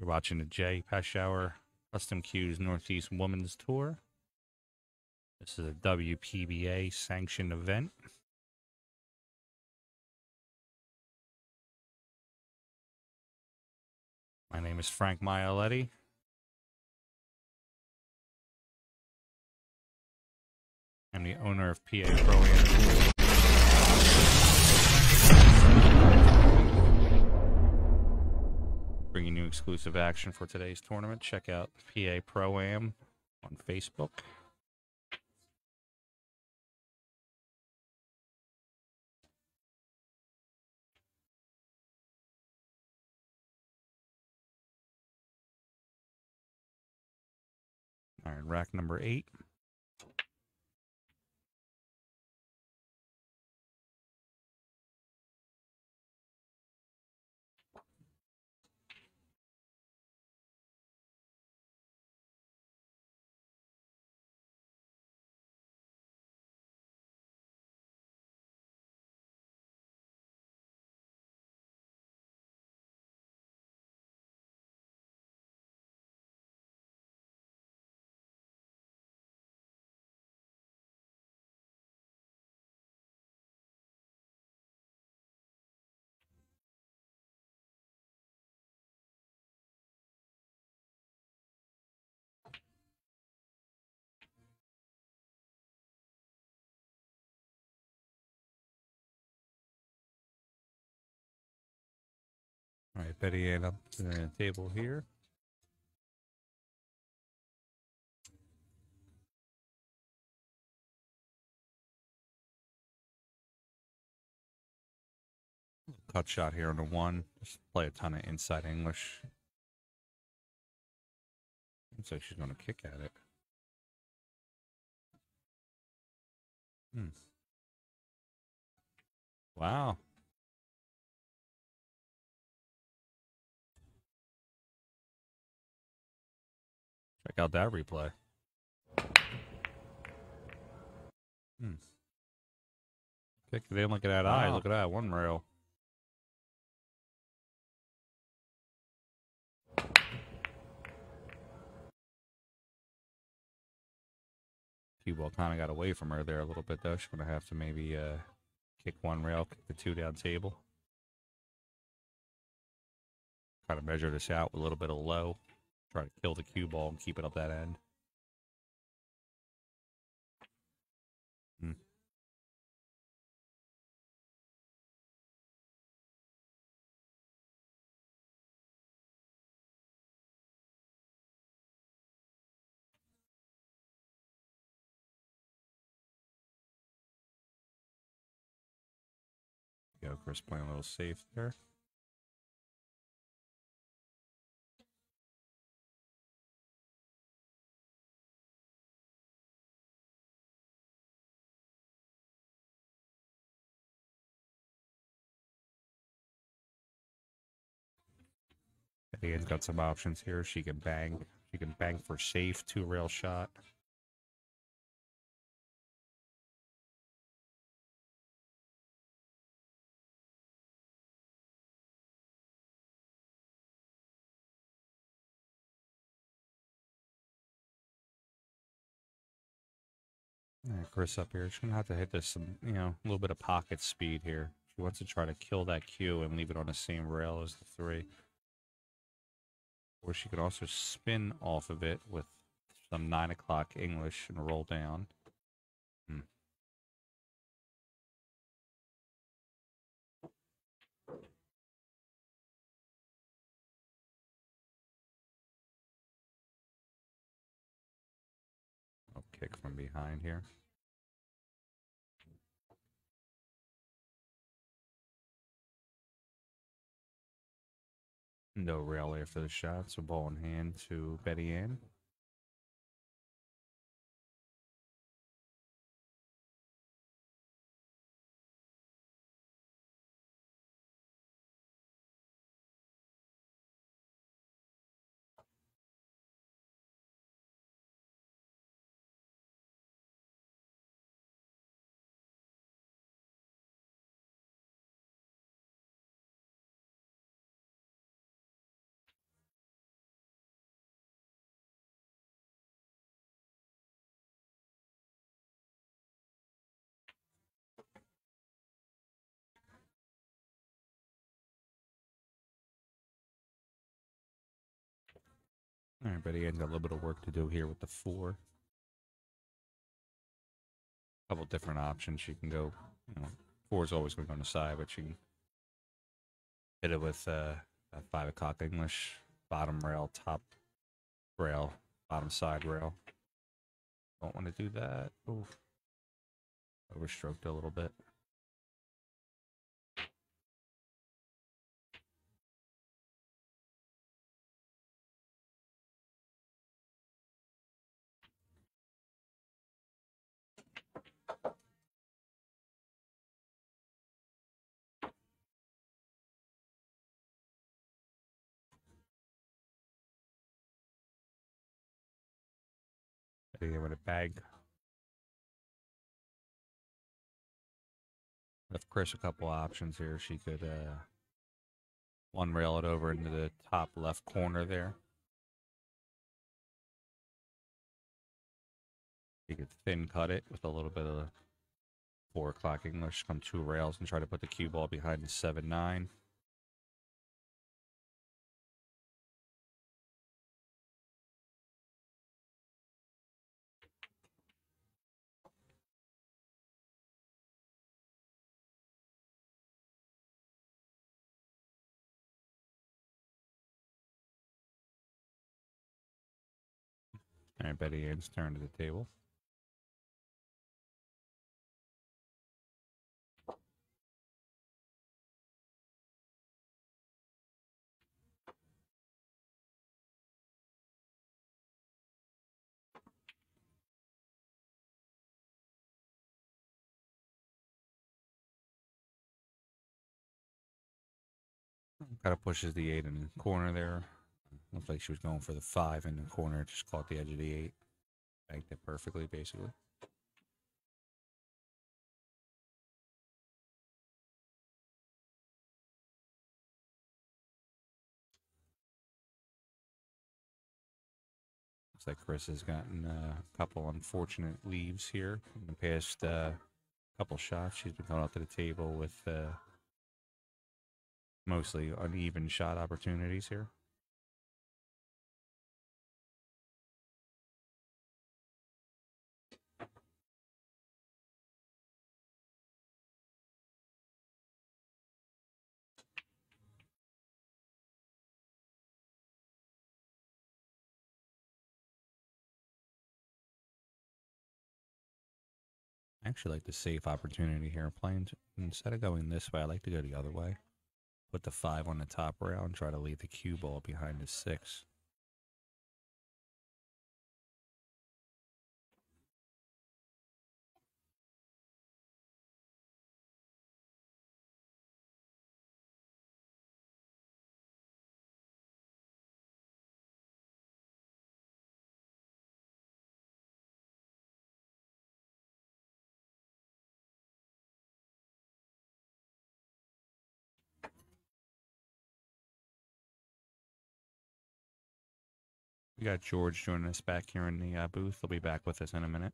You're watching the J.Pechauer Custom Cues Northeast Women's Tour. This is a WPBA sanctioned event. My name is Frank Maialetti. I'm the owner of PA Pro-Am. Bringing you exclusive action for today's tournament. Check out PA Pro-Am on Facebook. All right, rack number 8. All right, Bettyanne up to the table here. Cut shot here on the 1. Just play a ton of inside English. Looks like she's going to kick at it. Hmm. Wow. Check out that replay. Hmm. Kick it in. Look at that eye. Look at that one rail. Cue ball kind of got away from her there a little bit, though. She's going to have to maybe kick one rail, kick the two down table. Try to measure this out with a little bit of low. Try to kill the cue ball and keep it up that end. Hmm. Go, Chris playing a little safe there. Bettyanne's got some options here. She can bang. She can bang for safe, two rail shot. Chris up here. She's gonna have to hit this some, a little bit of pocket speed here. She wants to try to kill that cue and leave it on the same rail as the three. Or she could also spin off of it with some 9 o'clock English and roll down. I'll kick from behind here. No rail after the shot, so ball in hand to Bettyanne. All right, Bettyanne's got a little bit of work to do here with the four. A couple different options. She can go, four is always going to go on the side, but she can hit it with a 5 o'clock English, bottom rail, top rail, bottom side rail. Don't want to do that. Ooh. Overstroked a little bit. Bettyanne with a bag. Left Chris a couple options here. She could one rail it over into the top left corner there. You could thin cut it with a little bit of 4 o'clock English, come two rails and try to put the cue ball behind the 7-9. All right, Bettyanne's turn to the table. Kind of pushes the 8 in the corner there. Looks like she was going for the 5 in the corner. Just caught the edge of the 8. Banked it perfectly, basically. Looks like Chris has gotten a couple unfortunate leaves here in the past couple shots. She's been going up to the table with mostly uneven shot opportunities here. I actually like the safe opportunity here. Instead of going this way, I like to go the other way. Put the 5 on the top rail and try to leave the cue ball behind the 6. We got George joining us back here in the booth. He'll be back with us in a minute.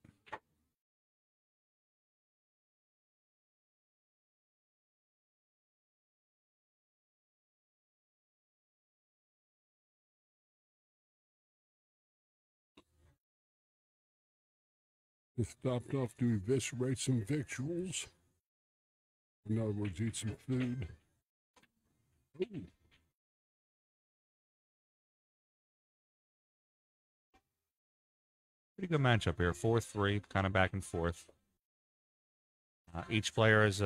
They stopped off to eviscerate some victuals. In other words, eat some food. Ooh. Pretty good matchup here. 4-3, kind of back and forth. Each player has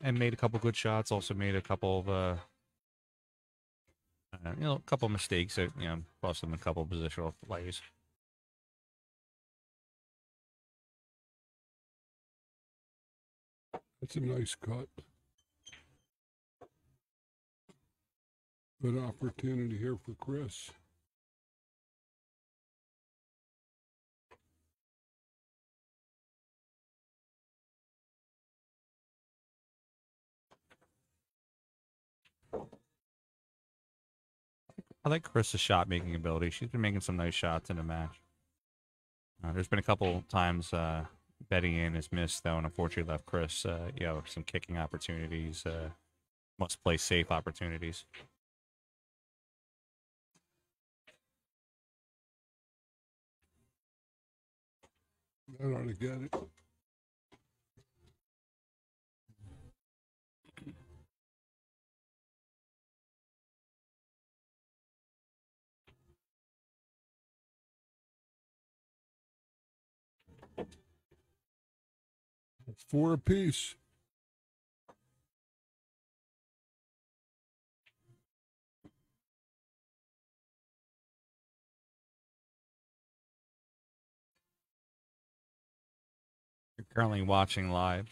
made a couple good shots. Also made a couple of a couple mistakes that cost them a couple of positional plays. That's a nice cut. Good opportunity here for Chris. I like Chris's shot making ability. She's been making some nice shots in the match. There's been a couple times Bettyanne has missed, though, and unfortunately left Chris some kicking opportunities, must play safe opportunities. That ought to get it. It's 4 apiece. You're currently watching live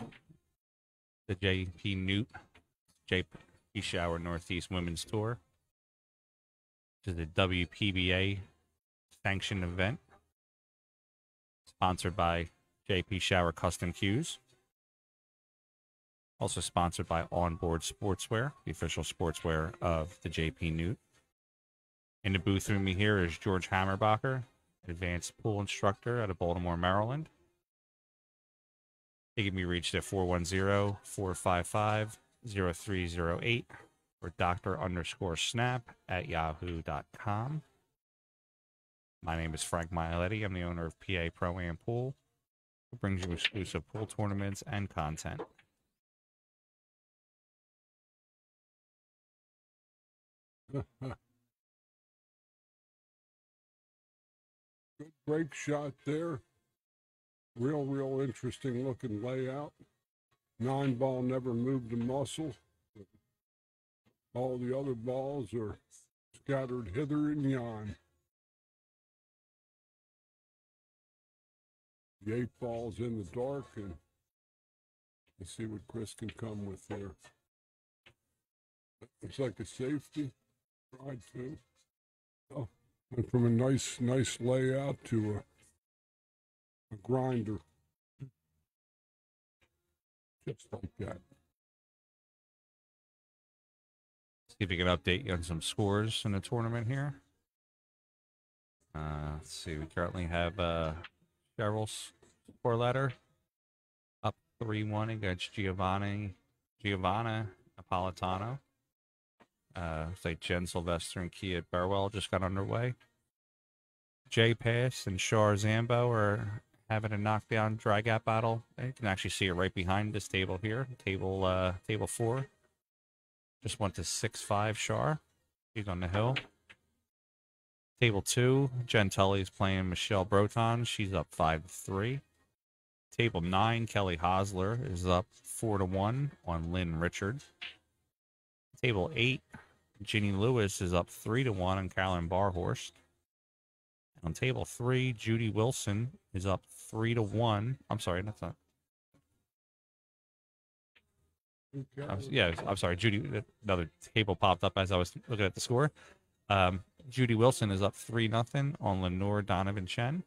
the J.Pechauer Northeast Women's Tour, which is a WPBA sanctioned event sponsored by J.Pechauer Custom Cues. Also sponsored by Onboard Sportswear, the official sportswear of the JPNEWT. In the booth with me here is George Hammerbacher, advanced pool instructor out of Baltimore, Maryland. He can be reached at 410-455-0308 or Dr_Snap@yahoo.com. My name is Frank Mialetti. I'm the owner of PA Pro-Am Pool, who brings you exclusive pool tournaments and content. Good break shot there. Real interesting looking layout. 9-ball never moved a muscle. All the other balls are scattered hither and yon. The 8-ball's in the dark, and let's see what Chris can come with there. It's like a safety. Tried to. Oh, went from a nice layout to a grinder. Just like that. See if we can update you on some scores in the tournament here. Let's see. We currently have Cheryl's score ladder up 3-1 against Giovanna Napolitano. It's like Jen Sylvester and Kia Burwell just got underway. J Pass and Shar Zambo are having a knockdown drag out battle. You can actually see it right behind this table here. Table 4. Just went to 6-5 Shar. She's on the hill. Table 2, Jen Tully's playing Michelle Broton. She's up 5-3. Table 9, Kelly Hosler is up 4-1 on Lynn Richard. Table 8, Ginny Lewis is up 3-1 on Carolyn Barhorst. On table 3, Judy Wilson is up 3-1. I'm sorry, that's not. I'm sorry, Judy. Another table popped up as I was looking at the score. Judy Wilson is up 3-0 on Lenore Donovan Chen.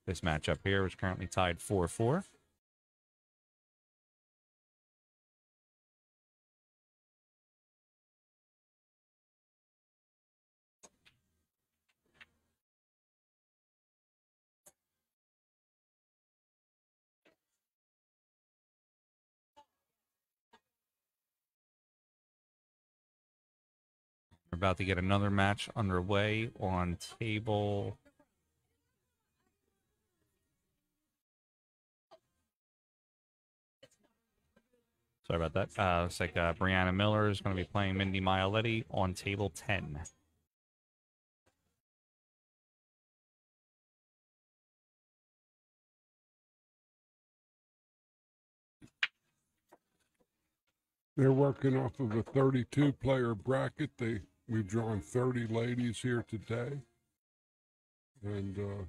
This matchup here is currently tied 4-4. We're about to get another match underway on table. Sorry about that. Looks like Brianna Miller is going to be playing Mindy Mioletti on table 10. They're working off of a 32-player bracket. We've drawn 30 ladies here today. And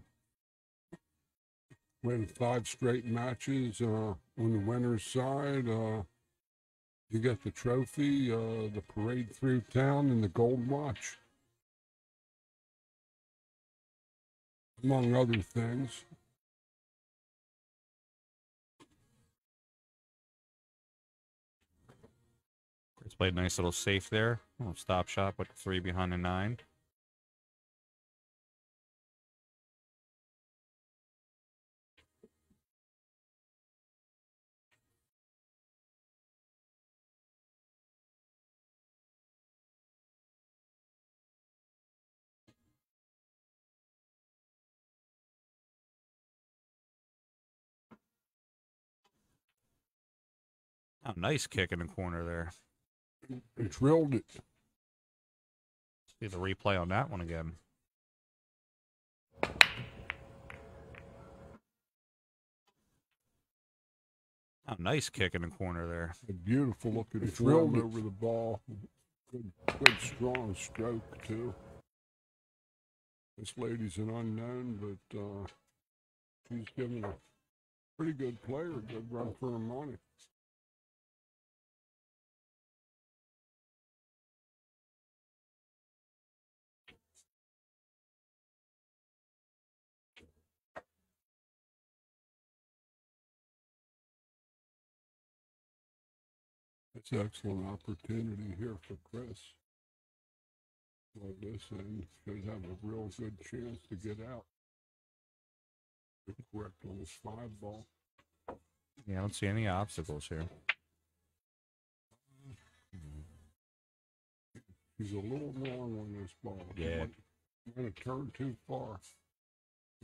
win 5 straight matches. On the winner's side, you get the trophy, the parade through town, and the gold watch, among other things. Chris played a nice little safe there. Little stop shot with 3 behind the 9. Oh, nice kick in the corner there. It drilled it. See the replay on that one again. Oh, nice kick in the corner there. A beautiful looking form over the ball. Good strong stroke, too. This lady's an unknown, but she's given a pretty good player a good run for her money. It's an excellent opportunity here for Chris. Well, this end should have a real good chance to get out. Correct on his 5 ball. Yeah, I don't see any obstacles here. He's a little long on this ball. Yeah. He's going to turn too far.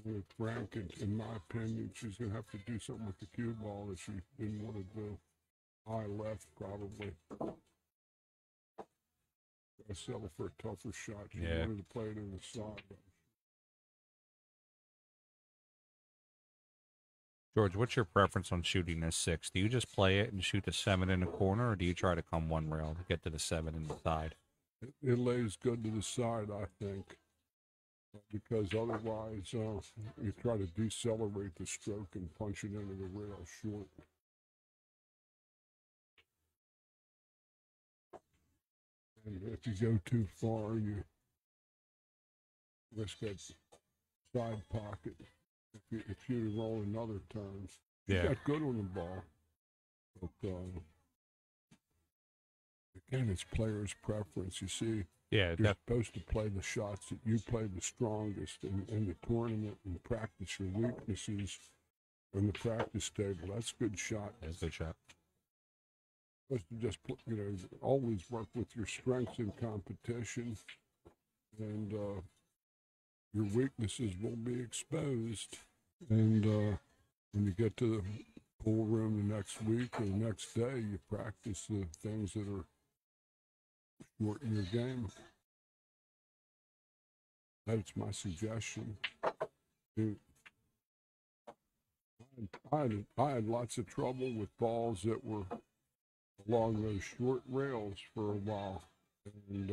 With Frank, in my opinion, she's going to have to do something with the cue ball that she didn't want to do. High left, probably. Got to settle for a tougher shot. She wanted to play it in the side. George, what's your preference on shooting this 6? Do you just play it and shoot the 7 in the corner, or do you try to come one rail to get to the 7 in the side? It lays good to the side, I think, because otherwise you try to decelerate the stroke and punch it into the rail short. And if you go too far, you risk that side pocket if you roll another turn. She Yeah. got good on the ball, but again, it's player's preference. You see, Yeah, you're supposed to play the shots that you play the strongest in the tournament and practice your weaknesses on the practice table. That's a good shot. that's a good shot. Supposed to just always work with your strengths in competition, and your weaknesses will be exposed. And when you get to the pool room the next week or the next day, you practice the things that are shorten your game. That's my suggestion. I had lots of trouble with balls that were along those short rails for a while, and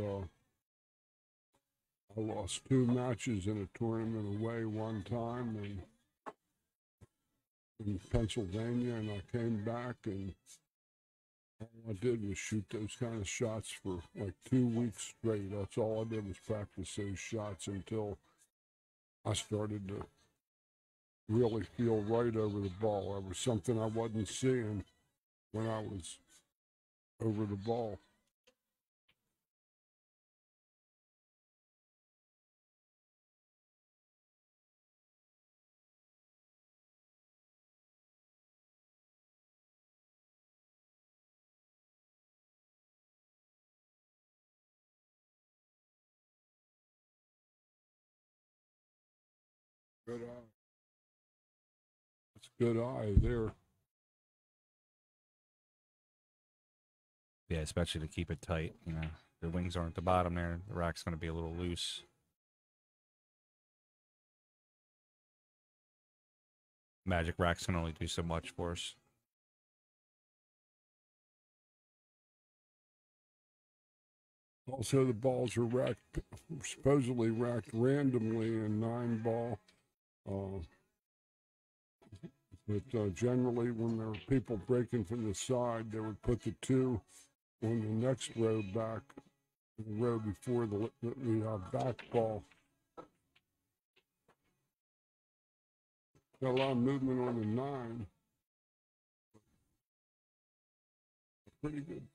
I lost 2 matches in a tournament away one time in Pennsylvania, and I came back, and all I did was shoot those kind of shots for like 2 weeks straight. That's all I did was practice those shots until I started to really feel right over the ball. It was something I wasn't seeing when I was over the ball. Good eye. That's a good eye there. Yeah, especially to keep it tight. You know, the wings aren't at the bottom there. The rack's going to be a little loose. Magic racks can only do so much for us. Also, the balls are supposedly racked randomly in 9-ball. But generally, when there were people breaking from the side, they would put the 2 on the next row back, the row before the back ball. Got a lot of movement on the 9. A pretty good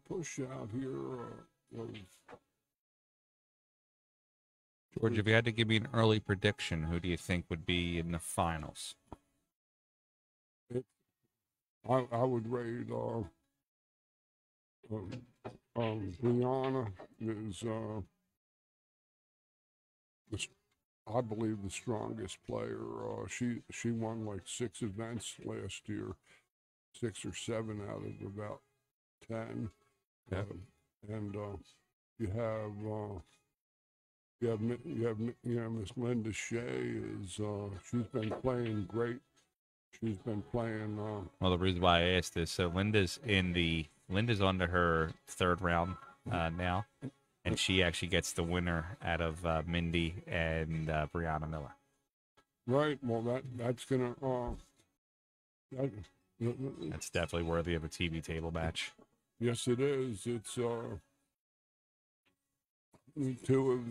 push out here. George, if you had to give me an early prediction, who do you think would be in the finals? I would rate Bettyanne is I believe the strongest player. She won like 6 events last year, 6 or 7 out of about 10. Yeah. And you have Miss Linda Shea is she's been playing great. She's been playing. Well, the reason why I asked this, so Linda's under her 3rd round now, and she actually gets the winner out of Mindy and Brianna Miller. Right. Well, that's gonna. That's definitely worthy of a TV table match. Yes, it is. It's 2 of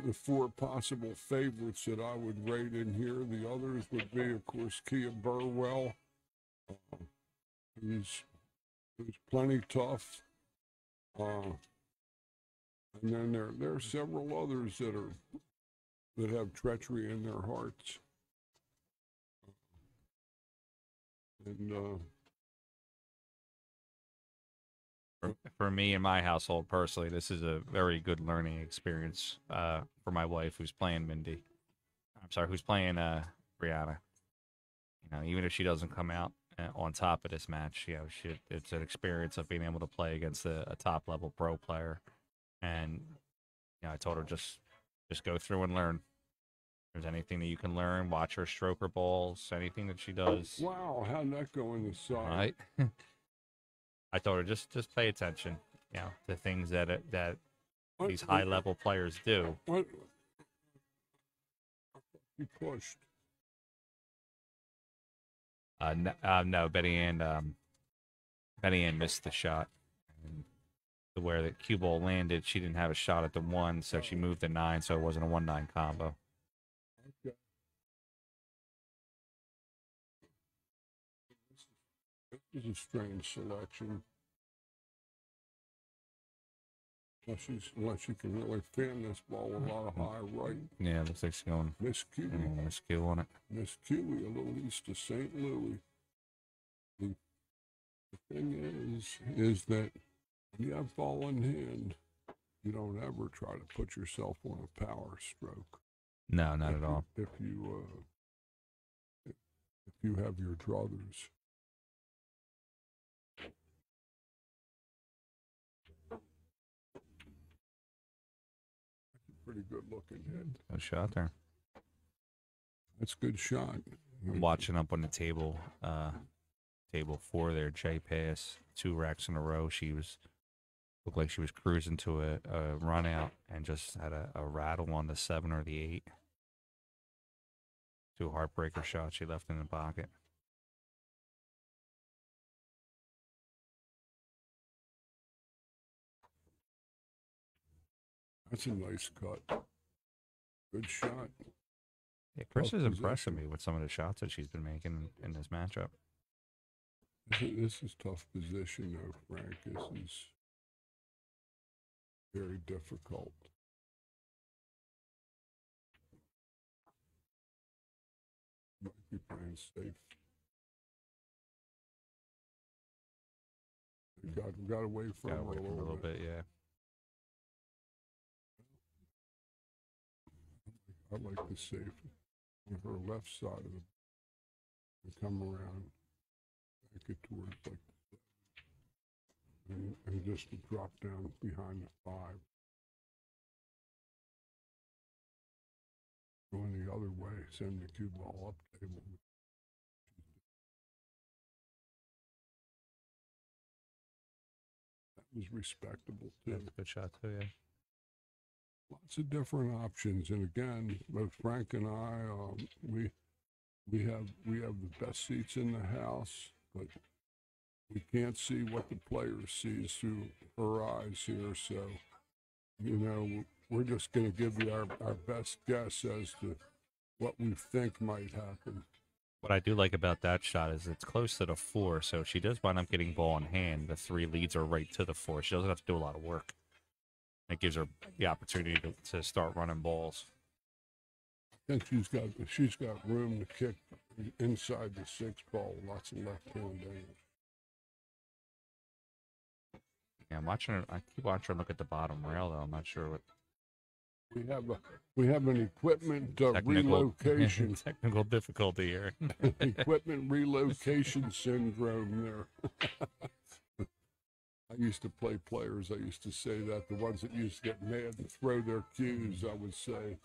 the 4 possible favorites that I would rate in here. The others would be, of course, Kia Burwell. Who's plenty tough. And then there are several others that have treachery in their hearts. And for me and my household personally, this is a very good learning experience for my wife who's playing Mindy. I'm sorry, who's playing Brianna. You know, even if she doesn't come out on top of this match, you know, it's an experience of being able to play against a top level pro player. And you know, I told her just go through and learn. If there's anything that you can learn, watch her stroke her balls, anything that she does. Wow, how'd that go in the side? All right. I told her just pay attention, you know, to things that these high level players do. What? He pushed. No, Bettyanne missed the shot. where the cue ball landed, she didn't have a shot at the 1, so she moved the 9, so it wasn't a 1-9 combo. Okay. This is a strange selection. Unless you can really fan this ball a lot of high right. Yeah, looks like she's going miscue on it. Miscue, a little east of St. Louis. The thing is that when you have ball in hand, you don't ever try to put yourself on a power stroke. No, not at all. If you have your druthers. Pretty good looking hit. Good shot there. That's a good shot. I'm watching up on the table, table 4 there. J pass 2 racks in a row. She looked like she was cruising to a run out and just had a rattle on the 7 or the 8. 2 heartbreaker shots she left in the pocket. That's a nice cut. Good shot. Yeah, Chris is impressing me with some of the shots that she's been making in this matchup. This is tough position, though, Frank. This is very difficult. Might be playing safe. Got away from her a little bit. Yeah. I like the safe on her left side of the and come around, back it towards like and just drop down behind the 5. Going the other way, send the cue ball up table. That was respectable too. That's a good shot too, yeah. Lots of different options, and again, both Frank and I, we have the best seats in the house, but we can't see what the player sees through her eyes here. So, you know, we're just going to give you our best guess as to what we think might happen. What I do like about that shot is it's close to the 4, so she does wind up getting ball in hand. The 3 leads her right to the 4. She doesn't have to do a lot of work. It gives her the opportunity to start running balls. I think she's got room to kick inside the 6 ball. Lots of left hand angles. Yeah, I'm watching her. I keep watching her look at the bottom rail, though. I'm not sure what. We have an equipment relocation. Technical difficulty here. Equipment relocation syndrome there. I used to play players. I used to say that the ones that used to get mad and throw their cues, I would say,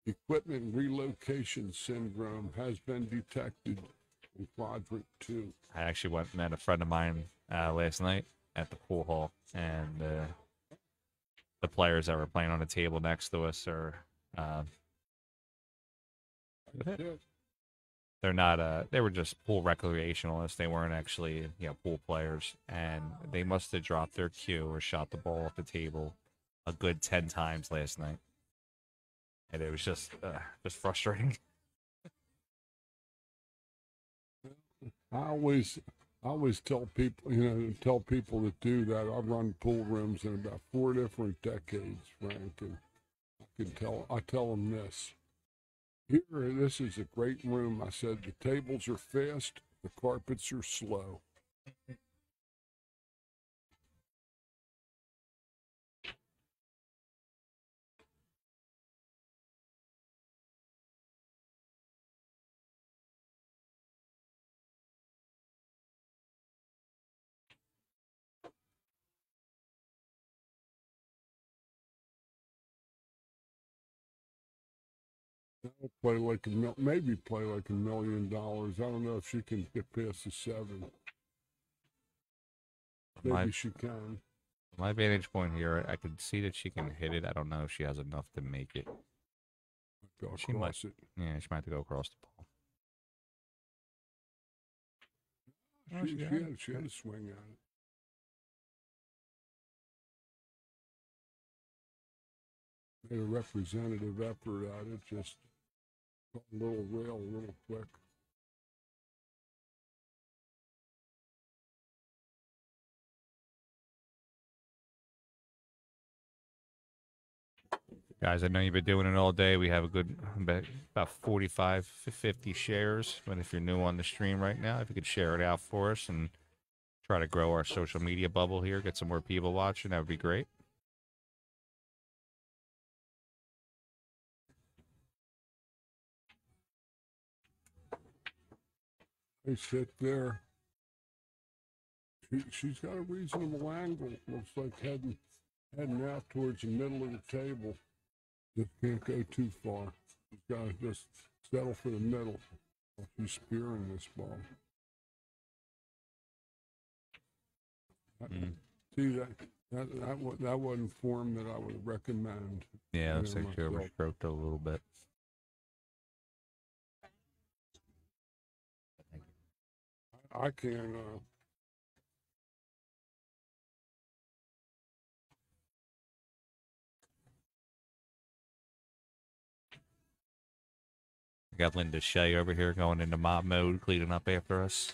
equipment relocation syndrome has been detected in quadrant 2. I actually went and met a friend of mine last night at the pool hall, and the players that were playing on the table next to us are they're not they were just pool recreationalists. They weren't actually pool players, and they must have dropped their cue or shot the ball off the table a good 10 times last night, and it was just frustrating. I always tell people, that do that. I've run pool rooms in about 4 different decades, Frank, and I tell them this. Here, this is a great room. I said the tables are fast, the carpets are slow. Play like maybe play like $1 million. I don't know if she can get past the 7. Maybe she can. My vantage point here, I can see that she can hit it. I don't know if she has enough to make it. Go across it. Yeah, she might have to go across the ball. She had a swing at it. made a representative effort at it, just got a little rail, a little quick. Guys, I know you've been doing it all day. We have a good, about 45, 50 shares. But if you're new on the stream right now, if you could share it out for us and try to grow our social media bubble here, get some more people watching, that would be great. They sit there. She's got a reasonable angle. Looks like heading out towards the middle of the table. Just can't go too far. She's got to just settle for the middle. She's spearing this ball. See, that wasn't form that I would recommend. Yeah, looks like she overstroked a little bit. I can We got Linda Shea over here going into mob mode, cleaning up after us.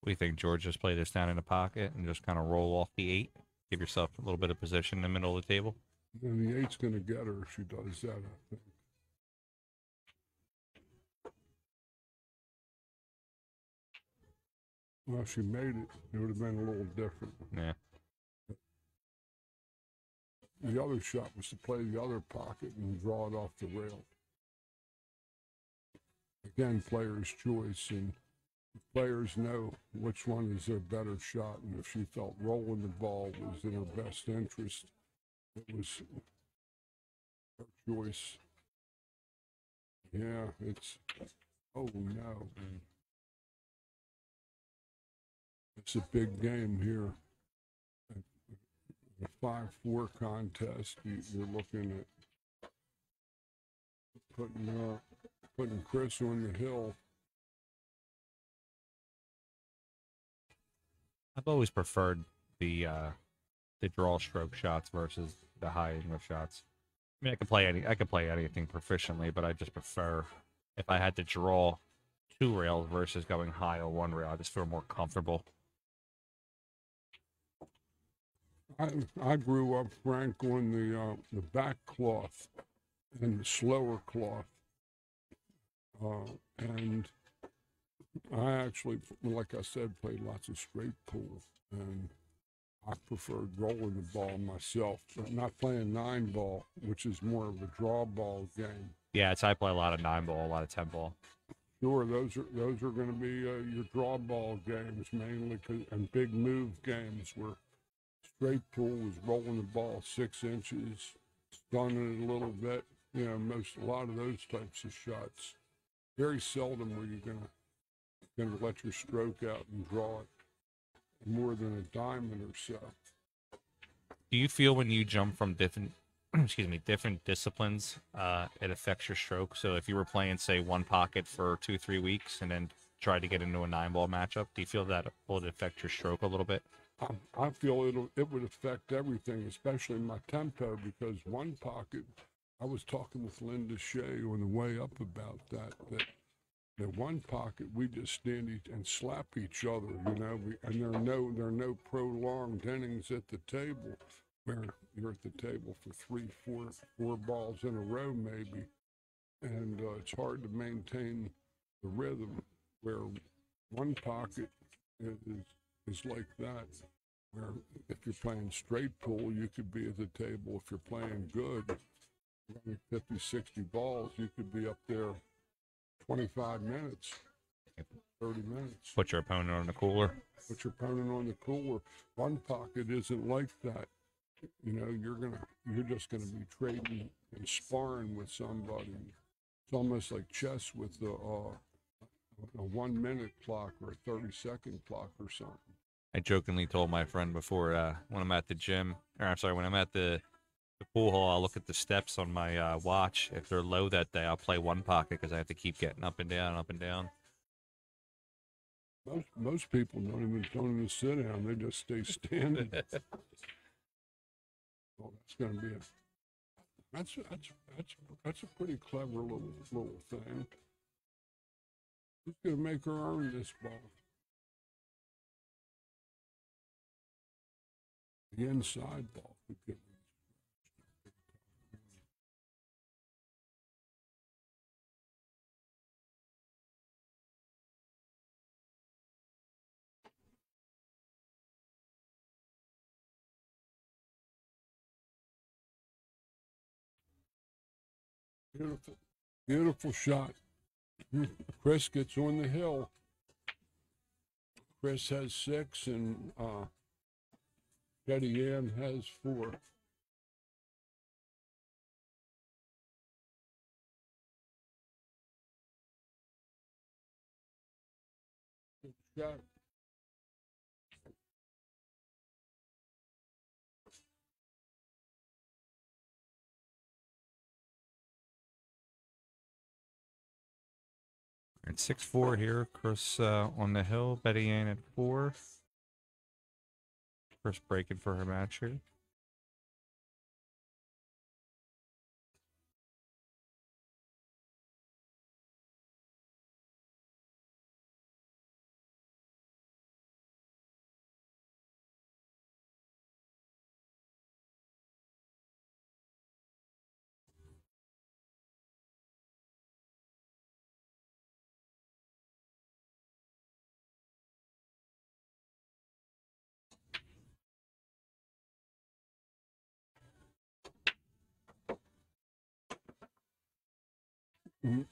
What do you think, George? Just play this down in the pocket and just kind of roll off the 8? Give yourself a little bit of position in the middle of the table? And the 8's going to get her if she does that, I think. Well, if she made it, it would have been a little different. Yeah. The other shot was to play the other pocket and draw it off the rail. Again, player's choice, and players know which one is their better shot, and if she felt rolling the ball was in her best interest, it was her choice. Yeah, it's, oh no. It's a big game here. A 5-4 contest, you're looking at putting Chris on the hill. I've always preferred the draw stroke shots versus the high English shots. I mean, I could play anything proficiently, but I just prefer if I had to draw 2 rails versus going high on 1 rail. I just feel more comfortable. I grew up, Frank, on the back cloth and the slower cloth, and I actually, like I said, played lots of straight pool, and I preferred rolling the ball myself, but not playing 9-ball, which is more of a draw ball game. Yeah, I play a lot of 9-ball, a lot of 10-ball. Sure, those are going to be your draw ball games mainly, and big move games where straight pool was rolling the ball 6 inches, stunning it a little bit. You know, a lot of those types of shots. Very seldom were you gonna let your stroke out and draw it more than a diamond or so. Do you feel when you jump from different disciplines, it affects your stroke? So if you were playing, say, 1 pocket for 2-3 weeks and then tried to get into a 9-ball matchup, do you feel that will it affect your stroke a little bit? I feel it would affect everything, especially my tempo, because 1 pocket, I was talking with Linda Shea on the way up about that the 1 pocket, we just stand and slap each other, you know, and there are no prolonged innings at the table where you're at the table for 3, 4 balls in a row maybe, and it's hard to maintain the rhythm, where 1 pocket is like that, where if you're playing straight pool, you could be at the table. If you're playing good, 50, 60 balls, you could be up there 25 minutes, 30 minutes. Put your opponent on the cooler. Put your opponent on the cooler. 1 pocket isn't like that. You know, you're just gonna be trading and sparring with somebody. It's almost like chess with a 1-minute clock or a 30-second clock or something. I jokingly told my friend before when I'm at the gym, or I'm sorry, when I'm at the pool hall, I'll look at the steps on my watch. If they're low that day, I'll play one pocket because I have to keep getting up and down, up and down. Most people don't even sit down; they just stay standing. Oh, that's going to be that's a pretty clever little thing. Who's going to make her earn this ball? The inside ball. Beautiful, beautiful shot. Chris gets on the hill. Chris has 6, and Bettyanne has 4. Good shot. At 6-4 here, Chris on the hill, Bettyanne at 4. Chris breaking for her match here.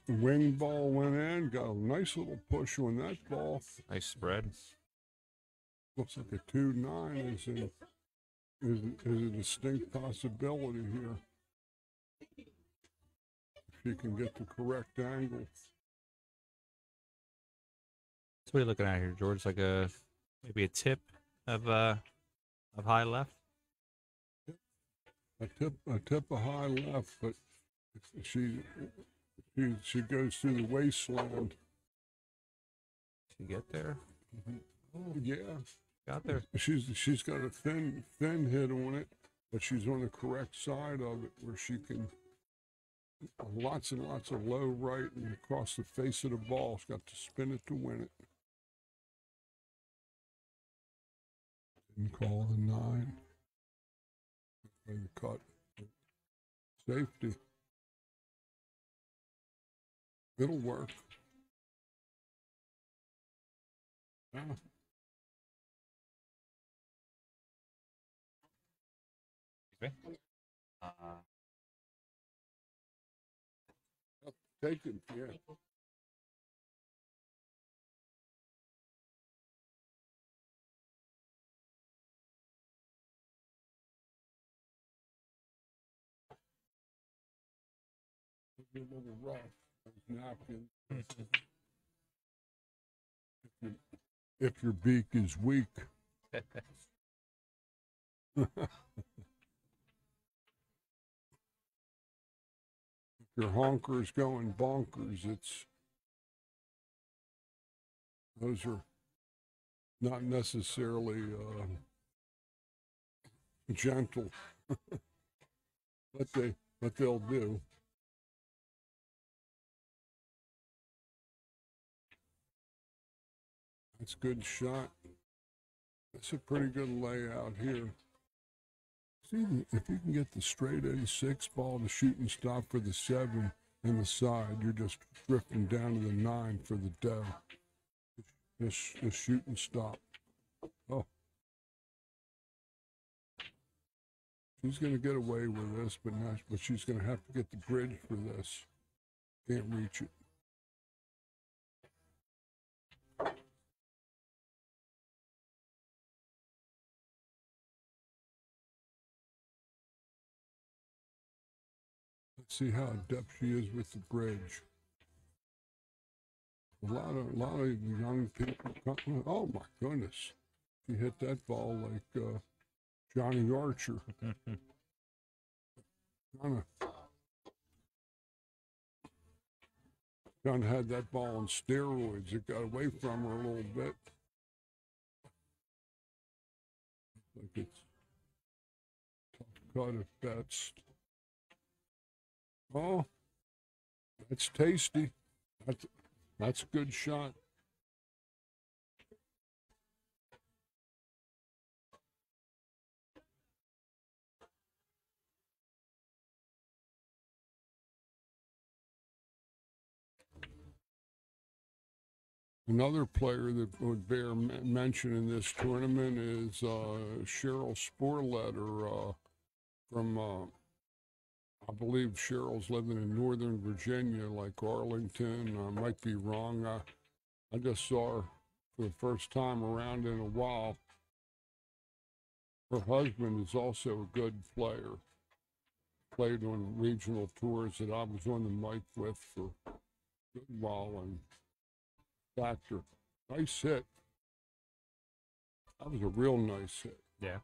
Wing ball went in, got a nice little push on that ball. Nice spread. Looks like a 2-9 is a distinct possibility here. If she can get the correct angle. So what are you looking at here, George? Like maybe a tip of high left? A tip of high left, but she goes through the waistland. She get there? Yeah, Got there. she's got a thin hit on it, but she's on the correct side of it where she can lots and lots of low right and across the face of the ball. She's got to spin it to win it. Didn't call the 9. And cut. Safety. It'll work. Yeah. Take it, yeah. A little rough. Napkin. If your beak is weak. If your honker is going bonkers, those are not necessarily gentle, but they'll do. That's a good shot. That's a pretty good layout here. See, if you can get the straight A6 ball to shoot and stop for the 7 and the side, you're just drifting down to the 9 for the dough. Just shoot and stop. Oh. She's going to get away with this, but she's going to have to get the bridge for this. Can't reach it. Let's see how adept she is with the bridge. A lot of young people. Oh my goodness, He hit that ball like Johnny Archer. Kind of had that ball on steroids. It got away from her a little bit. Like it's tough cut at best. Oh, that's tasty. That's a good shot. Another player that would bear mention in this tournament is Cheryl Sporletter from, I believe Cheryl's living in Northern Virginia, like Arlington. I might be wrong. I just saw her for the first time around in a while. Her husband is also a good player. Played on regional tours that I was on the mic with for a good while, and factor. Nice hit. That was a real nice hit. Yeah.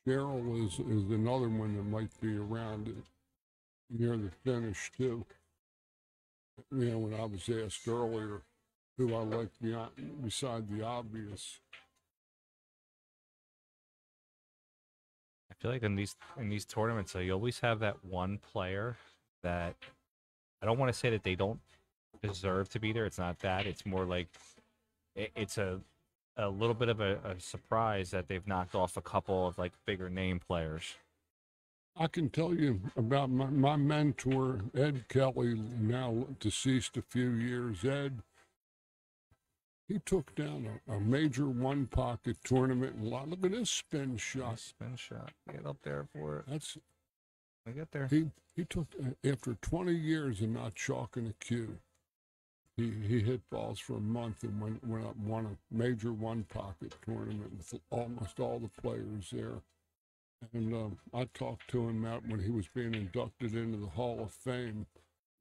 Cheryl is another one that might be around near the finish too. You know, when I was asked earlier who I liked beside the obvious. I feel like in these tournaments, so you always have that one player that I don't want to say that they don't deserve to be there. It's not that. It's more like it's a little bit of a surprise that they've knocked off a couple of like bigger name players. I can tell you about my mentor, Ed Kelly, now deceased a few years. Ed, he took down a major one-pocket tournament. And look at this spin shot. Nice spin shot. Get up there for it. I get there. He took, after 20 years of not chalking a cue, he hit balls for a month and went up, won a major one-pocket tournament with almost all the players there. And I talked to him out when he was being inducted into the Hall of Fame,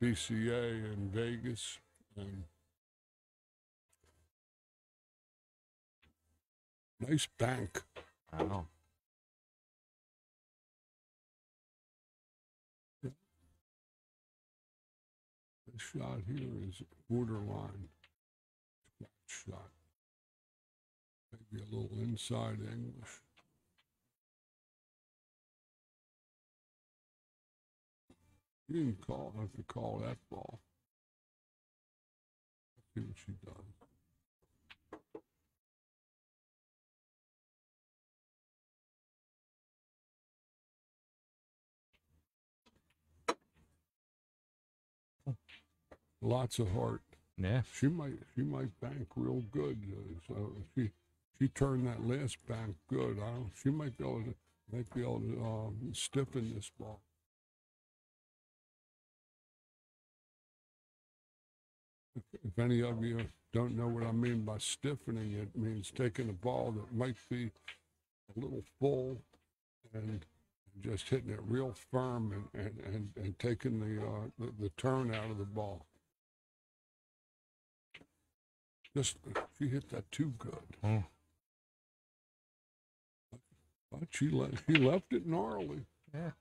BCA in Vegas. And nice bank. I know. This shot here is borderline shot. Maybe a little inside English. You didn't have to call that ball. Let's see what she does. Lots of heart. Yeah. She might bank real good. So she turned that last bank good. She might be able to stiffen this ball. If any of you don't know what I mean by stiffening, it means taking a ball that might be a little full and just hitting it real firm and taking the turn out of the ball. She hit that too good. Oh. But she left it gnarly. Yeah.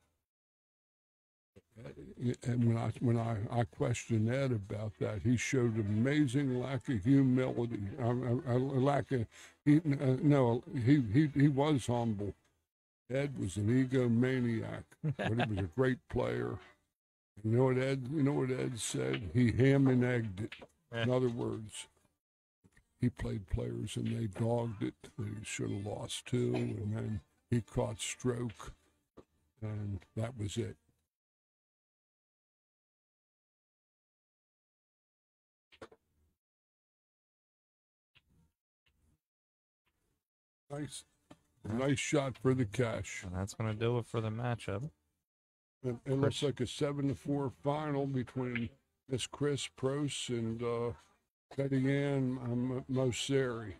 And when I questioned Ed about that, he showed amazing lack of humility. He was humble. Ed was an egomaniac, but he was a great player. You know what Ed said? He ham and egged it. In other words, he played players and they dogged it. They should have lost two, and then he caught stroke, and that was it. Nice shot for the cash. And that's going to do it for the matchup. It looks like a 7-4 final between Miss Chris Pross and Bettyanne Mauceri.